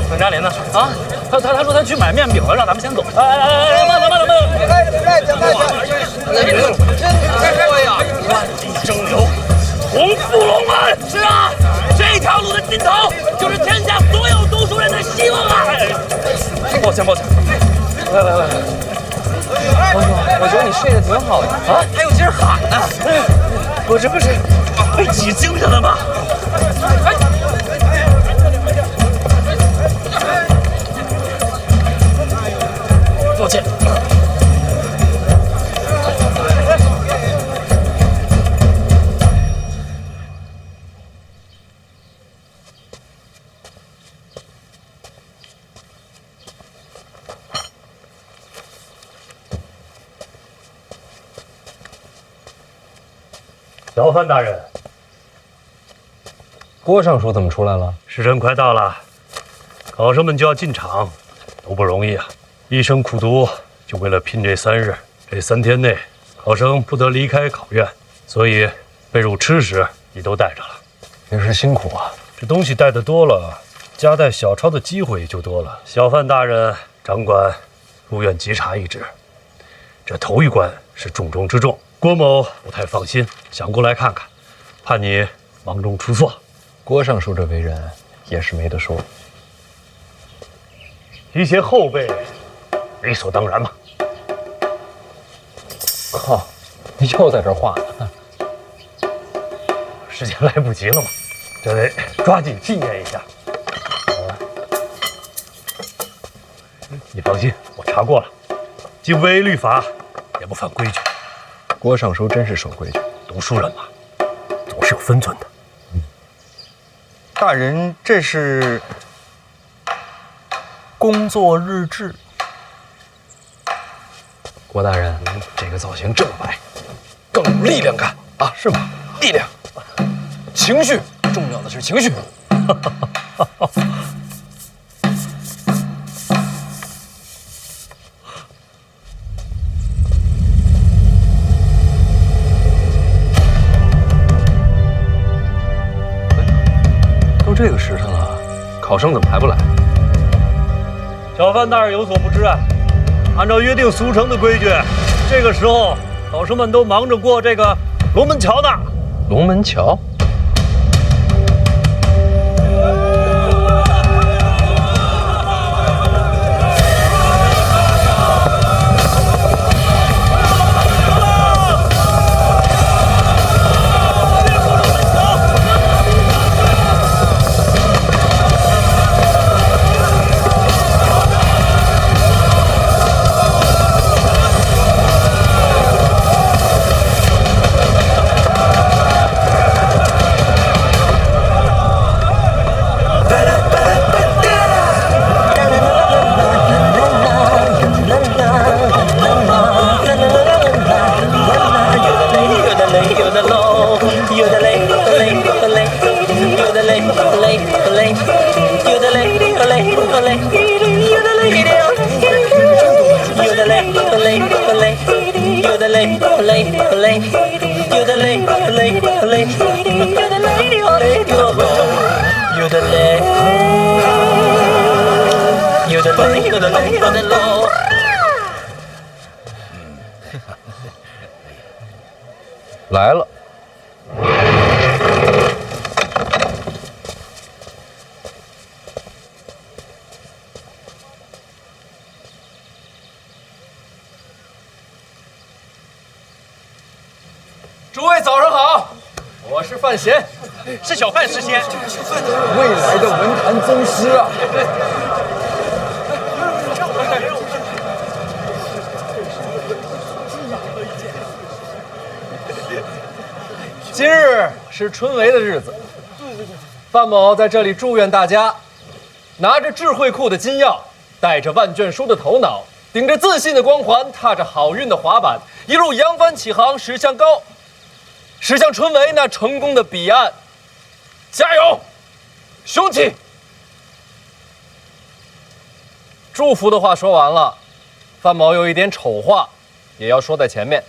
Speaker 2: 孙嘉林呢？啊，他说他去买面饼了，让咱们先走。哎，慢点。
Speaker 3: 真多呀！蒸馏红富龙门是啊，这条路的尽头就是天下所有读书人的希望啊！
Speaker 2: 抱歉，来，王兄，我觉得你睡得挺好的啊，
Speaker 3: 还有劲儿喊呢。
Speaker 2: 我这不是被挤精神了吗？抱歉。
Speaker 4: 小范大人，
Speaker 6: 郭尚书怎么出来了？
Speaker 4: 时辰快到了，考生们就要进场，都不容易啊！一生苦读，就为了拼这3日。这3天内，考生不得离开考院，所以被褥、吃食你都带着了。
Speaker 6: 平时辛苦啊！
Speaker 4: 这东西带的多了，夹带小抄的机会也就多了。小范大人掌管入院稽查一职，这头一关是重中之重。郭某不太放心，想过来看看，怕你忙中出错。
Speaker 6: 郭尚书这为人也是没得说，
Speaker 4: 提携后辈，理所当然嘛。
Speaker 6: 靠，你又在这儿画呢？
Speaker 4: 时间来不及了嘛，这得抓紧纪念一下。你放心，我查过了，既不违律法，也不犯规矩。
Speaker 6: 郭尚书真是守规矩，
Speaker 4: 读书人嘛，总是有分寸的。
Speaker 17: 大人，这是工作日志。
Speaker 6: 郭大人，这个造型这么白，更有力量感啊？是吗？力量，情绪，重要的是情绪。这个时辰了，考生怎么还不来？
Speaker 4: 小范大人有所不知啊，按照约定俗成的规矩，这个时候考生们都忙着过这个龙门桥呢。
Speaker 6: 龙门桥？来了。
Speaker 1: 诸位早上好，我是范闲，
Speaker 3: 是小范师仙，
Speaker 1: 未来的文坛宗师啊。今日是春闱的日子，范某在这里祝愿大家，拿着智慧库的金钥，带着万卷书的头脑，顶着自信的光环，踏着好运的滑板，一路扬帆起航，驶向春闱那成功的彼岸。加油，雄起！祝福的话说完了，范某有一点丑话，也要说在前面。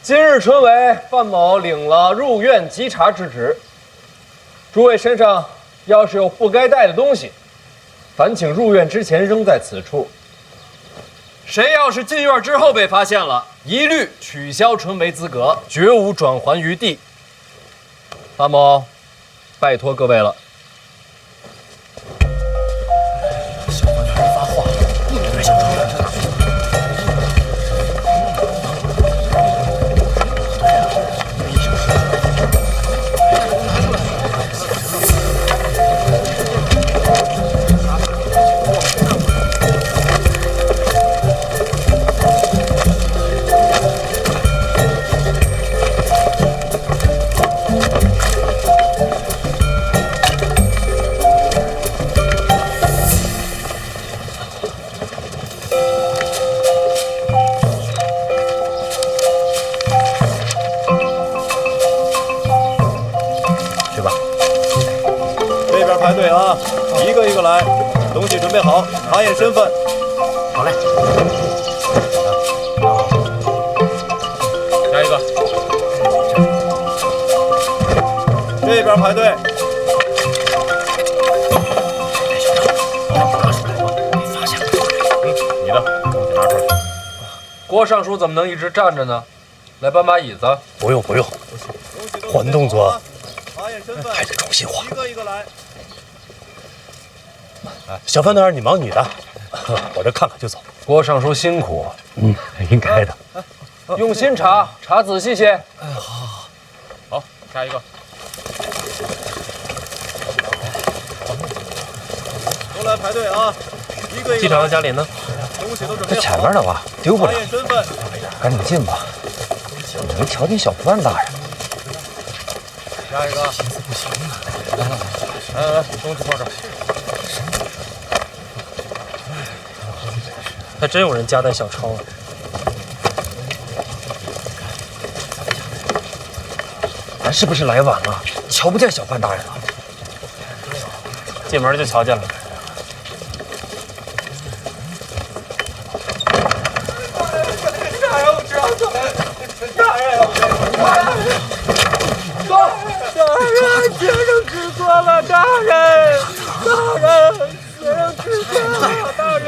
Speaker 1: 今日春闱，范某领了入院稽查之职。诸位身上要是有不该带的东西，烦请入院之前扔在此处。谁要是进院之后被发现了，一律取消春闱资格，绝无转还余地。范某，拜托各位了。
Speaker 2: 小范大人发话了，别想当然。
Speaker 12: 排队啊，一个一个来，东西准备好，查验身份。
Speaker 16: 好嘞。
Speaker 12: 下一个。这边排队。
Speaker 1: 你的东西拿出来。郭尚书怎么能一直站着呢？来搬把椅子。
Speaker 4: 不用，换动作。
Speaker 12: 还得重新画。一个一个来。
Speaker 4: 小范大人，你忙你的，我这看看就走。
Speaker 1: 郭尚书辛苦，
Speaker 4: 应该的。
Speaker 1: 用心查仔细些。
Speaker 12: 哎，好，
Speaker 1: 好，下一个。
Speaker 12: 都来排队啊！一个一个。
Speaker 1: 机长和嘉林呢？
Speaker 12: 东西都准备好。
Speaker 8: 在前面呢吧，丢不了。
Speaker 12: 查验身份。
Speaker 8: 赶紧进吧，你没瞧见小范大人？
Speaker 1: 下一个。
Speaker 12: 不行啊！
Speaker 1: 来，东西放这儿。
Speaker 2: 还真有人夹带小抄啊！
Speaker 8: 咱是不是来晚了？瞧不见小范大人了？
Speaker 2: 进门就瞧见了。
Speaker 18: 大人，我知道错了。大人，学生知错了，大人，学生知错了，大人。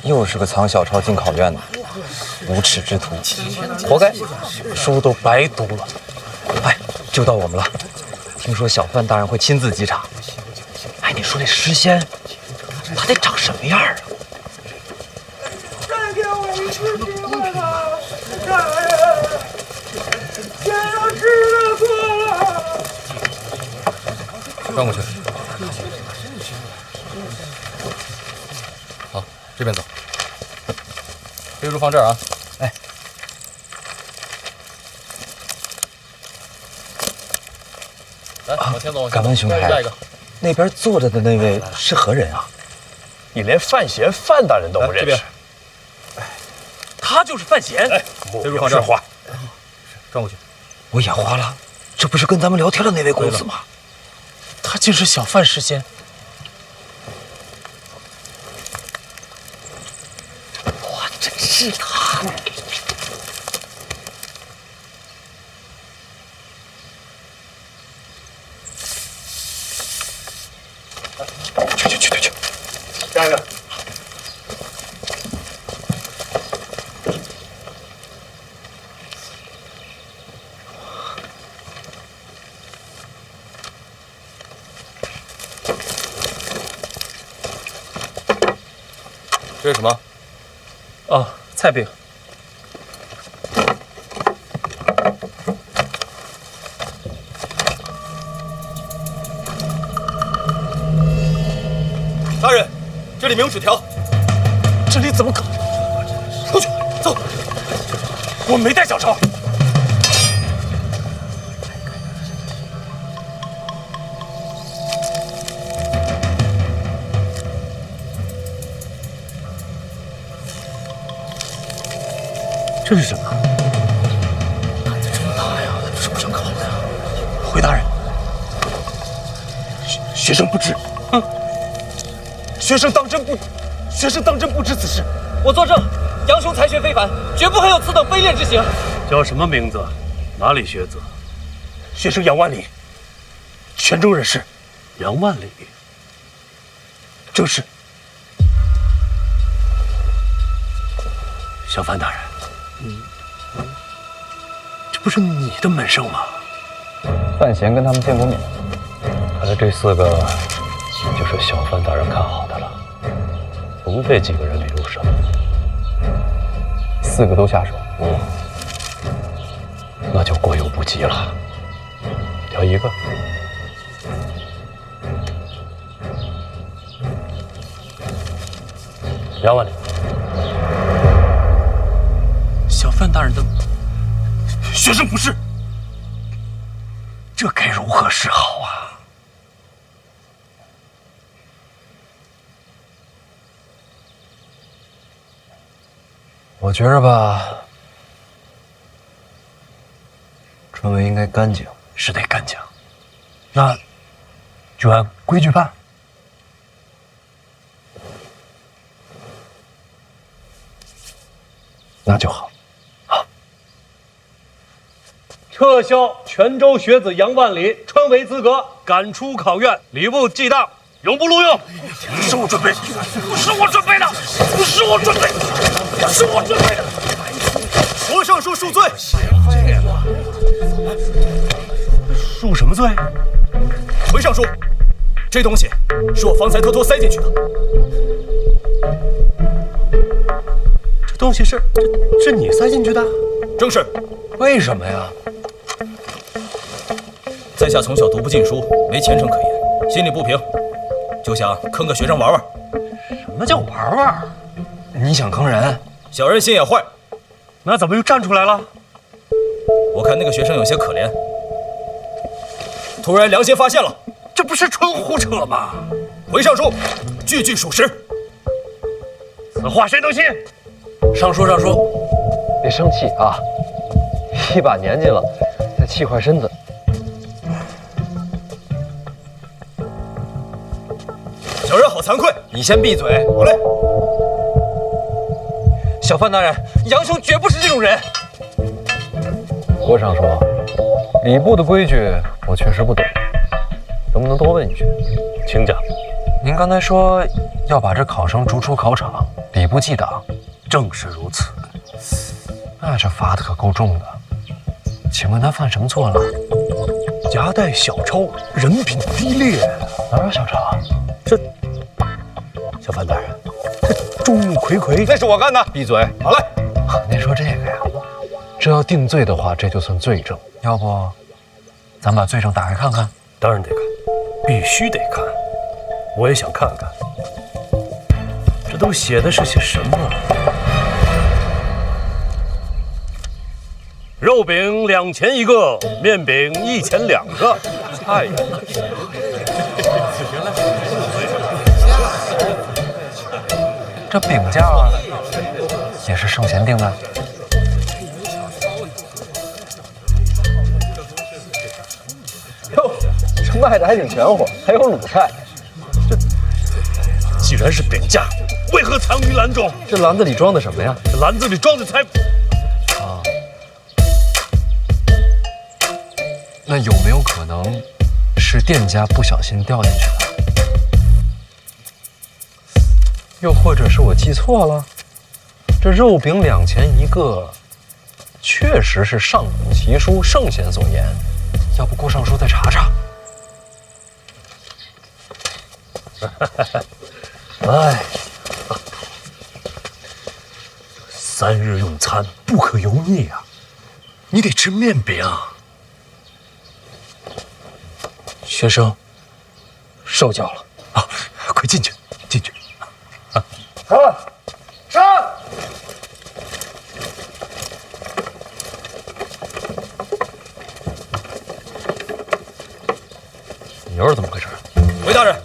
Speaker 8: 又是个藏小抄进考院的无耻之徒，活该，书都白读了。哎，就到我们了。听说小范大人会亲自稽查。哎，你说这诗仙，他得长什么样啊？
Speaker 18: 再给我一次机会吧，大人，先生知道错了。
Speaker 1: 转过去。好，这边走。飞猪放这儿啊！
Speaker 8: 哎，
Speaker 1: 来，往前走。
Speaker 8: 敢问兄台，那边坐着的那位是何人啊？
Speaker 4: 你连范闲范大人都不认识？
Speaker 2: 他就是范闲。
Speaker 4: 哎，
Speaker 1: 飞猪放这儿。转过去。
Speaker 8: 我眼花了，这不是跟咱们聊天的那位公子吗？
Speaker 2: 他竟是小范诗仙。
Speaker 8: 哇，真是他！去！
Speaker 4: 下一个。
Speaker 1: 这是什么？
Speaker 2: 哦，菜饼。
Speaker 12: 大人，这里没有纸条。
Speaker 2: 这里怎么可能？
Speaker 12: 出去，走。
Speaker 2: 我没带小抄。
Speaker 4: 这是什么？
Speaker 1: 胆子真大呀！什么上考的呀？回大人，学生不知，学生当真不知此事。
Speaker 11: 我作证，杨兄才学非凡，绝不会有此等卑劣之行。
Speaker 4: 叫什么名字？哪里学子？
Speaker 1: 学生杨万里，泉州人士。
Speaker 4: 杨万里，
Speaker 1: 正是。
Speaker 4: 小范大人，这不是你的门生吗？
Speaker 6: 范闲跟他们见过面，
Speaker 4: 看来这4个就是小范大人看好的了。总得几个人里入手。
Speaker 6: 4个都下手，
Speaker 4: 那就过犹不及了。挑一个。杨万里，
Speaker 1: 小范大人的学生不是，
Speaker 4: 这该如何是好啊？
Speaker 6: 我觉着吧，春闱应该干净，
Speaker 4: 是得干净。那就按规矩办。
Speaker 6: 那就好。
Speaker 4: 撤销泉州学子杨万里春闱资格，赶出考院，礼部记当，永不录用。
Speaker 1: 不是我准备，不是我准备的，不是我准备的，不是我准备的。
Speaker 3: 罗尚书恕罪。
Speaker 4: 恕什么罪？
Speaker 3: 回尚书，这东西是我方才偷偷塞进去的。
Speaker 4: 这东西是你塞进去的？
Speaker 3: 正是。
Speaker 6: 为什么呀？
Speaker 3: 在下从小读不进书，没前程可言，心里不平，就想坑个学生玩玩。
Speaker 4: 什么叫玩玩？
Speaker 6: 你想坑人？
Speaker 3: 小人心也坏。
Speaker 4: 那怎么又站出来了？
Speaker 3: 我看那个学生有些可怜，突然良心发现了。
Speaker 4: 这不是纯胡扯吗？
Speaker 3: 回尚书，句句属实。
Speaker 4: 此话谁能信？
Speaker 6: 尚书，别生气啊！一把年纪了，再气坏身子。
Speaker 3: 小人好惭愧。
Speaker 6: 你先闭嘴。
Speaker 3: 好嘞。
Speaker 11: 小范大人，杨兄绝不是这种人。
Speaker 6: 郭尚书，礼部的规矩我确实不懂，能不能多问一句？
Speaker 4: 请讲。
Speaker 6: 您刚才说要把这考生逐出考场，礼部记党。
Speaker 4: 正是如此。
Speaker 6: 那这罚的可够重的。请问他犯什么错了？
Speaker 4: 夹带小抄，人品低劣。
Speaker 6: 哪有小抄？
Speaker 4: 这小范大人，这众目睽睽，
Speaker 3: 那是我干的。
Speaker 6: 闭嘴。
Speaker 3: 好嘞。
Speaker 6: 您说这个呀？这要定罪的话，这就算罪证。要不，咱把罪证打开看看？
Speaker 4: 当然得看，必须得看。我也想看看，这都写的是些什么？肉饼2钱一个，面饼1钱2个。哎呀！
Speaker 6: 这饼价也是圣贤定的。
Speaker 11: 哟，这卖的还挺全乎，还有卤菜。
Speaker 4: 这既然是饼价，为何藏于篮中？
Speaker 6: 这篮子里装的什么呀？
Speaker 4: 这篮子里装的才……
Speaker 6: 啊，那有没有可能是店家不小心掉进去的？又或者是我记错了？这肉饼2钱一个，确实是上古奇书圣贤所言。要不郭尚书再查查？
Speaker 4: 哎，3日用餐不可油腻啊，你得吃面饼。
Speaker 11: 学生受教了。
Speaker 4: 啊，快进去，进去。
Speaker 18: 上！
Speaker 6: 你又是怎么回事？
Speaker 3: 回大人，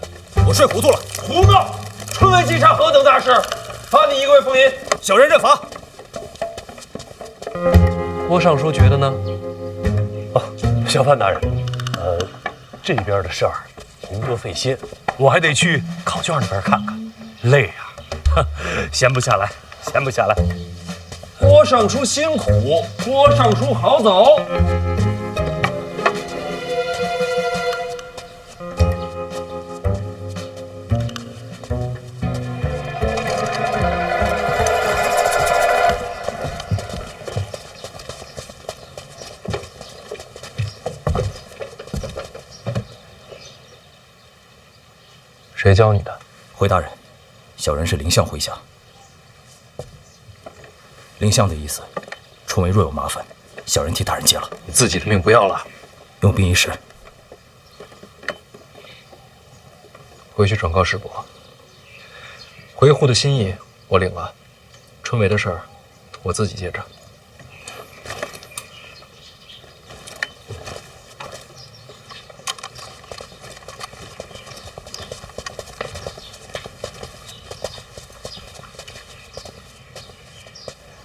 Speaker 3: 我睡糊涂了。
Speaker 11: 胡闹！春闱稽查何等大事，罚你1个月俸银。
Speaker 3: 小人认罚。
Speaker 6: 郭尚书觉得呢？
Speaker 4: 哦，小范大人，这边的事儿您多费心，我还得去考卷那边看看，累呀，闲不下来，闲不下来。
Speaker 1: 郭尚书辛苦，郭尚书好走。
Speaker 6: 谁教你的？
Speaker 11: 回大人，小人是凌相麾下。凌相的意思，春闱若有麻烦，小人替大人接了。
Speaker 6: 你自己的命不要了，
Speaker 11: 用兵一时。
Speaker 6: 回去转告师伯，回沪的心意我领了，春闱的事儿我自己接着。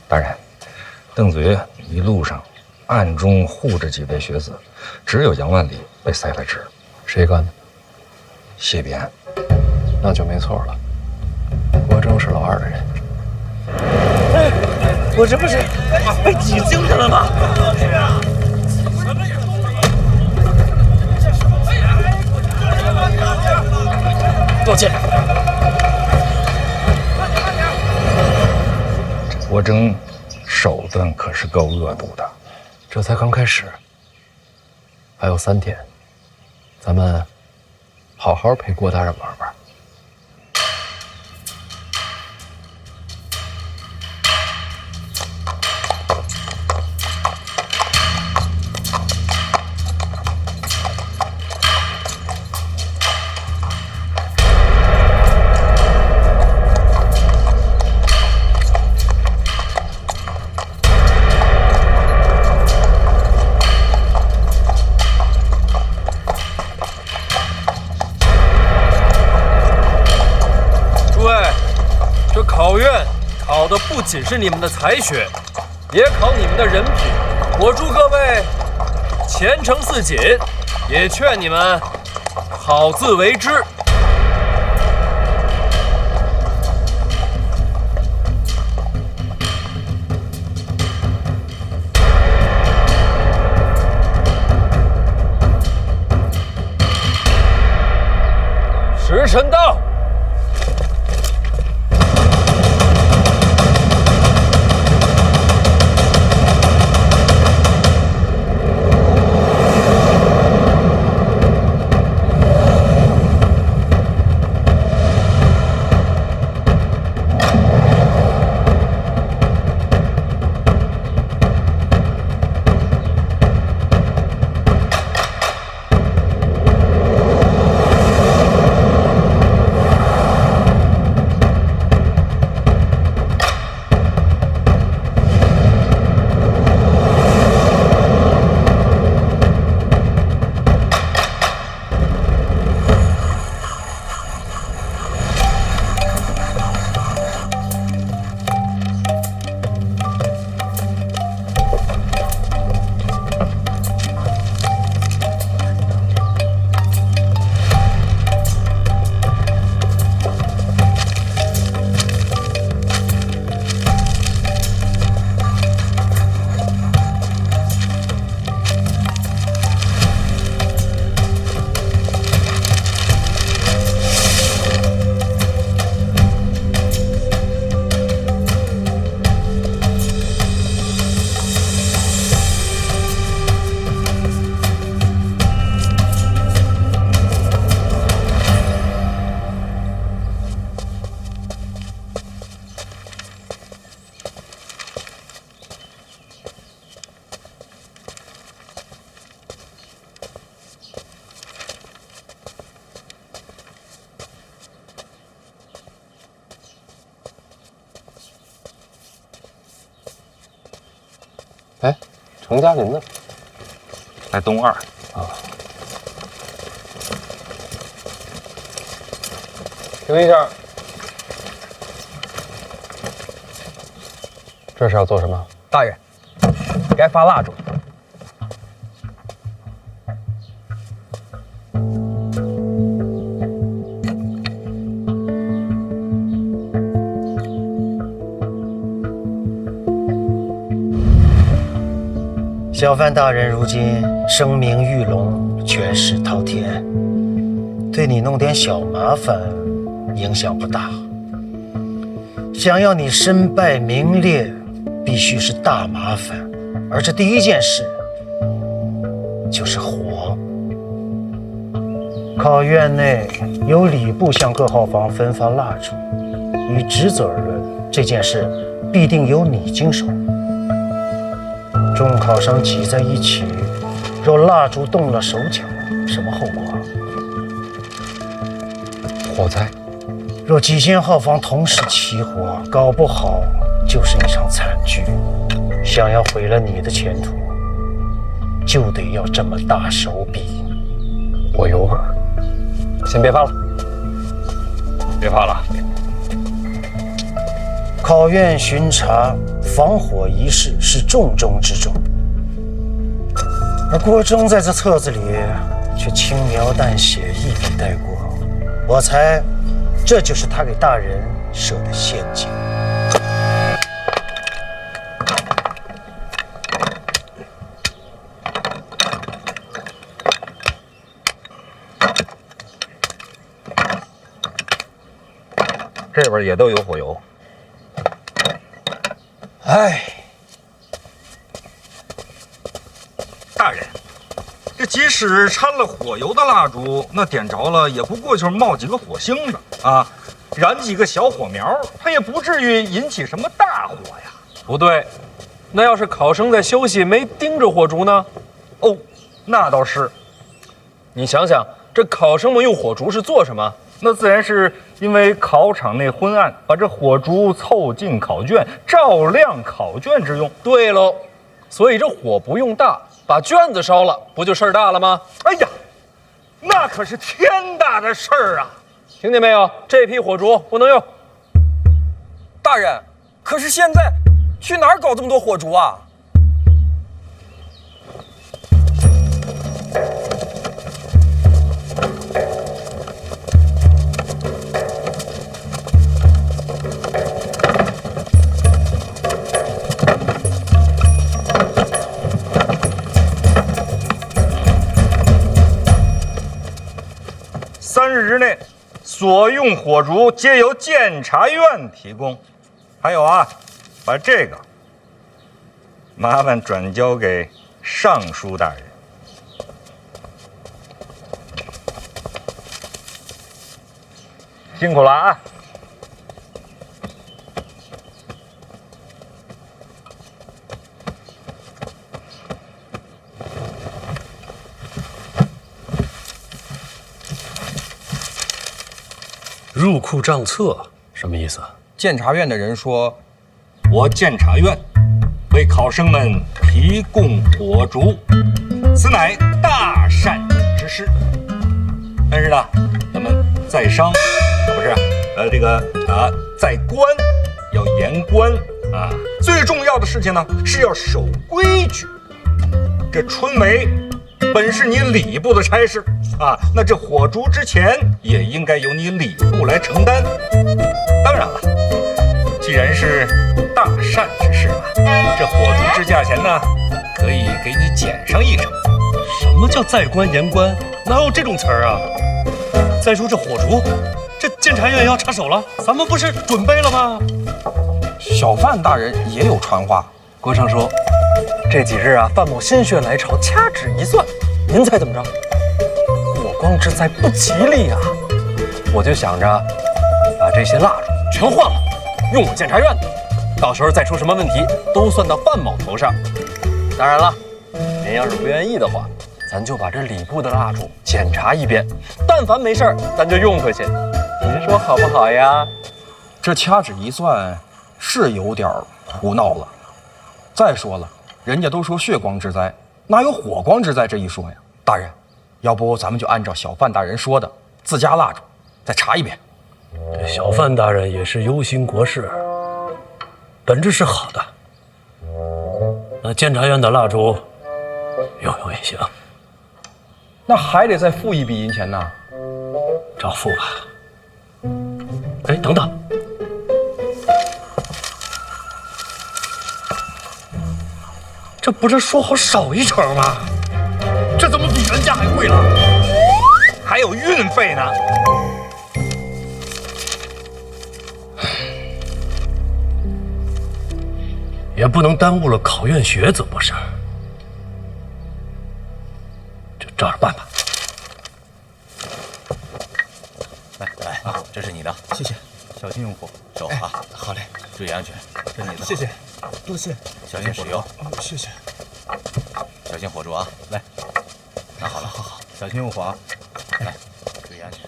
Speaker 19: 大人，邓子岳一路上暗中护着几位学子，只有杨万里被塞了职。
Speaker 6: 谁干的？
Speaker 19: 谢必安。
Speaker 6: 那就没错了。郭征是老二的人。
Speaker 18: 我这不是被挤进去了吗？
Speaker 11: 给我进来！
Speaker 19: 郭征手段可是够恶毒的。
Speaker 6: 这才刚开始，还有3天，咱们好好陪郭大人玩玩。
Speaker 1: 考的不仅是你们的才学，也考你们的人品。我祝各位前程似锦，也劝你们好自为之。时辰到。
Speaker 6: 哎，程家林呢？
Speaker 19: 在东二
Speaker 6: 啊。停一下，这是要做什么？
Speaker 16: 大人，
Speaker 11: 该发蜡烛。
Speaker 15: 小范大人如今声名玉隆，权势滔天，对你弄点小麻烦，影响不大。想要你身败名裂，必须是大麻烦，而这第一件事就是火。考院内由礼部向各号房分发蜡烛，以职责而论，这件事必定由你经手。众考生挤在一起，若蜡烛动了手脚，什么后果？
Speaker 6: 火灾。
Speaker 15: 若几间号房同时起火，搞不好就是一场惨剧。想要毁了你的前途，就得要这么大手笔。
Speaker 6: 我有本，先别发了，
Speaker 11: 别发了。
Speaker 15: 考院巡查防火一事是重中之重，而郭忠在这册子里却轻描淡写，一笔带过。我猜，这就是他给大人设的陷阱。
Speaker 19: 这边也都有火油。
Speaker 11: 哎，
Speaker 19: 大人，这即使掺了火油的蜡烛，那点着了也不过就是冒几个火星子啊，燃几个小火苗，它也不至于引起什么大火呀。
Speaker 2: 不对，那要是考生在休息没盯着火烛呢？
Speaker 19: 哦，那倒是。
Speaker 2: 你想想，这考生们用火烛是做什么？
Speaker 19: 那自然是因为考场内昏暗，把这火烛凑近考卷，照亮考卷之用。
Speaker 2: 对喽，所以这火不用大，把卷子烧了，不就事儿大了吗？
Speaker 19: 哎呀，那可是天大的事儿啊！
Speaker 2: 听见没有？这批火烛不能用。
Speaker 11: 大人，可是现在去哪儿搞这么多火烛啊？3
Speaker 19: 日内，所用火烛皆由监察院提供。还有啊，把这个麻烦转交给尚书大人。辛苦了啊！
Speaker 4: 入库账册什么意思？
Speaker 11: 监察院的人说，
Speaker 19: 我监察院为考生们提供火烛，此乃大善之事。但是呢，咱们在商不是在官要严官啊。最重要的事情呢是要守规矩。这春梅本是你礼部的差事啊，那这火烛之钱也应该由你礼部来承担。当然了，既然是大善之事嘛，这火烛之价钱呢，可以给你减上1成。
Speaker 4: 什么叫在官严官？哪有这种词儿啊？再说这火烛，这监察院要插手了，咱们不是准备了吗？
Speaker 11: 小范大人也有传话，
Speaker 6: 国昌说，这几日啊，范某心血来潮，掐指一算，您猜怎么着？火光之灾不吉利啊！我就想着把这些蜡烛全换了，用我监察院的，到时候再出什么问题，都算到范某头上。当然了，您要是不愿意的话，咱就把这礼部的蜡烛检查一遍，但凡没事儿，咱就用回去。您说好不好呀？
Speaker 11: 这掐指一算是有点胡闹了。再说了，人家都说血光之灾，哪有火光之灾这一说呀？大人，要不咱们就按照小范大人说的，自家蜡烛再查一遍。
Speaker 4: 这小范大人也是忧心国事，本质是好的。那监察院的蜡烛用用也行。
Speaker 11: 那还得再付一笔银钱呢。
Speaker 4: 照付吧。哎，等等，这不是说好少一成吗？这怎么比原价还贵了？
Speaker 19: 还有运费呢。
Speaker 4: 也不能耽误了考院学子不是？就照着办吧。
Speaker 20: 来啊，这是你的，
Speaker 15: 谢谢，
Speaker 20: 小心用火，手啊。
Speaker 15: 好嘞，
Speaker 20: 注意安全，这是你的，
Speaker 15: 谢谢，多谢，
Speaker 20: 小心使用，
Speaker 15: 谢谢，
Speaker 20: 小心火烛啊。来，拿好了，好，小心用火啊。来，注意安全。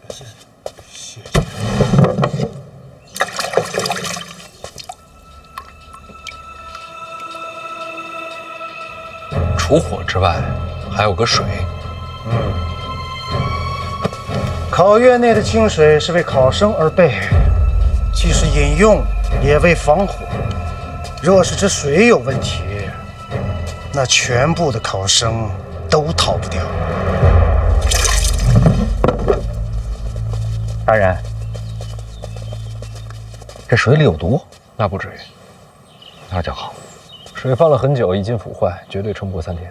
Speaker 15: 谢谢，谢谢。
Speaker 6: 除火之外，还有个水。
Speaker 15: 考院内的清水是为考生而备，既是饮用，也为防火。若是这水有问题，那全部的考生都逃不掉。
Speaker 8: 大人，这水里有毒？
Speaker 6: 那不至于，
Speaker 8: 那就好。
Speaker 6: 水放了很久，已经腐坏，绝对撑不过3天。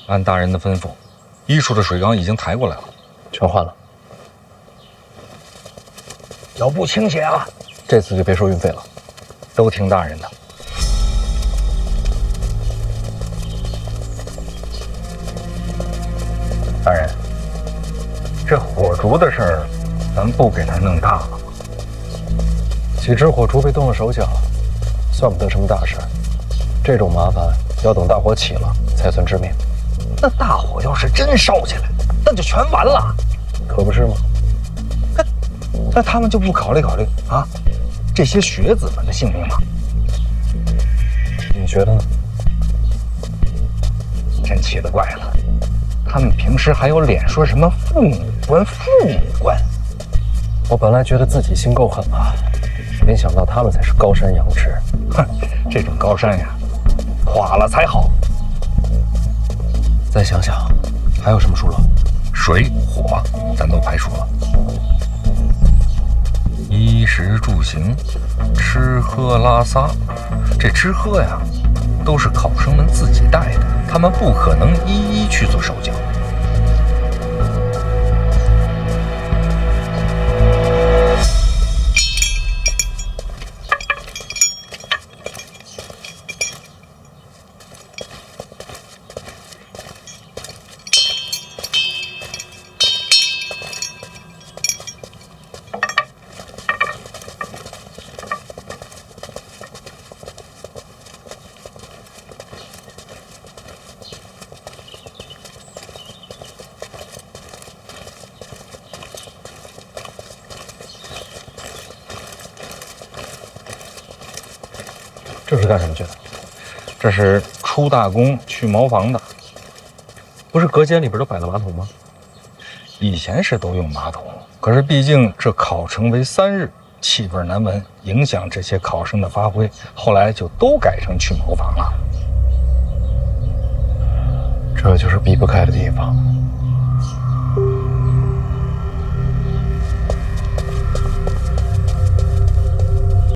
Speaker 8: 按大人的吩咐，医处的水缸已经抬过来了，
Speaker 6: 全换了。
Speaker 8: 脚步倾斜啊！
Speaker 6: 这次就别收运费了，
Speaker 8: 都听大人的。大人，这火烛的事儿，咱不给他弄大了吗？
Speaker 6: 几只火烛被动了手脚，算不得什么大事。这种麻烦要等大火起了才算致命。
Speaker 8: 那大火要是真烧起来，那就全完了，
Speaker 6: 可不是吗？
Speaker 8: 那他们就不考虑考虑啊，这些学子们的性命吗？
Speaker 6: 你觉得呢？
Speaker 8: 真奇了怪了，他们平时还有脸说什么父母官、父母官？
Speaker 6: 我本来觉得自己心够狠了，没想到他们才是高山仰止。
Speaker 8: 哼，这种高山呀，垮了才好。
Speaker 6: 再想想，还有什么疏漏？
Speaker 8: 水火咱都排除了，衣食住行、吃喝拉撒，这吃喝呀，都是考生们自己带的，他们不可能一一去做手脚。
Speaker 6: 这是干什么去的？
Speaker 8: 这是出大宫去茅房的。
Speaker 6: 不是隔间里边都摆了马桶吗？
Speaker 8: 以前是都用马桶，可是毕竟这考成为3日，气味难闻，影响这些考生的发挥，后来就都改成去茅房了。
Speaker 6: 这就是避不开的地方。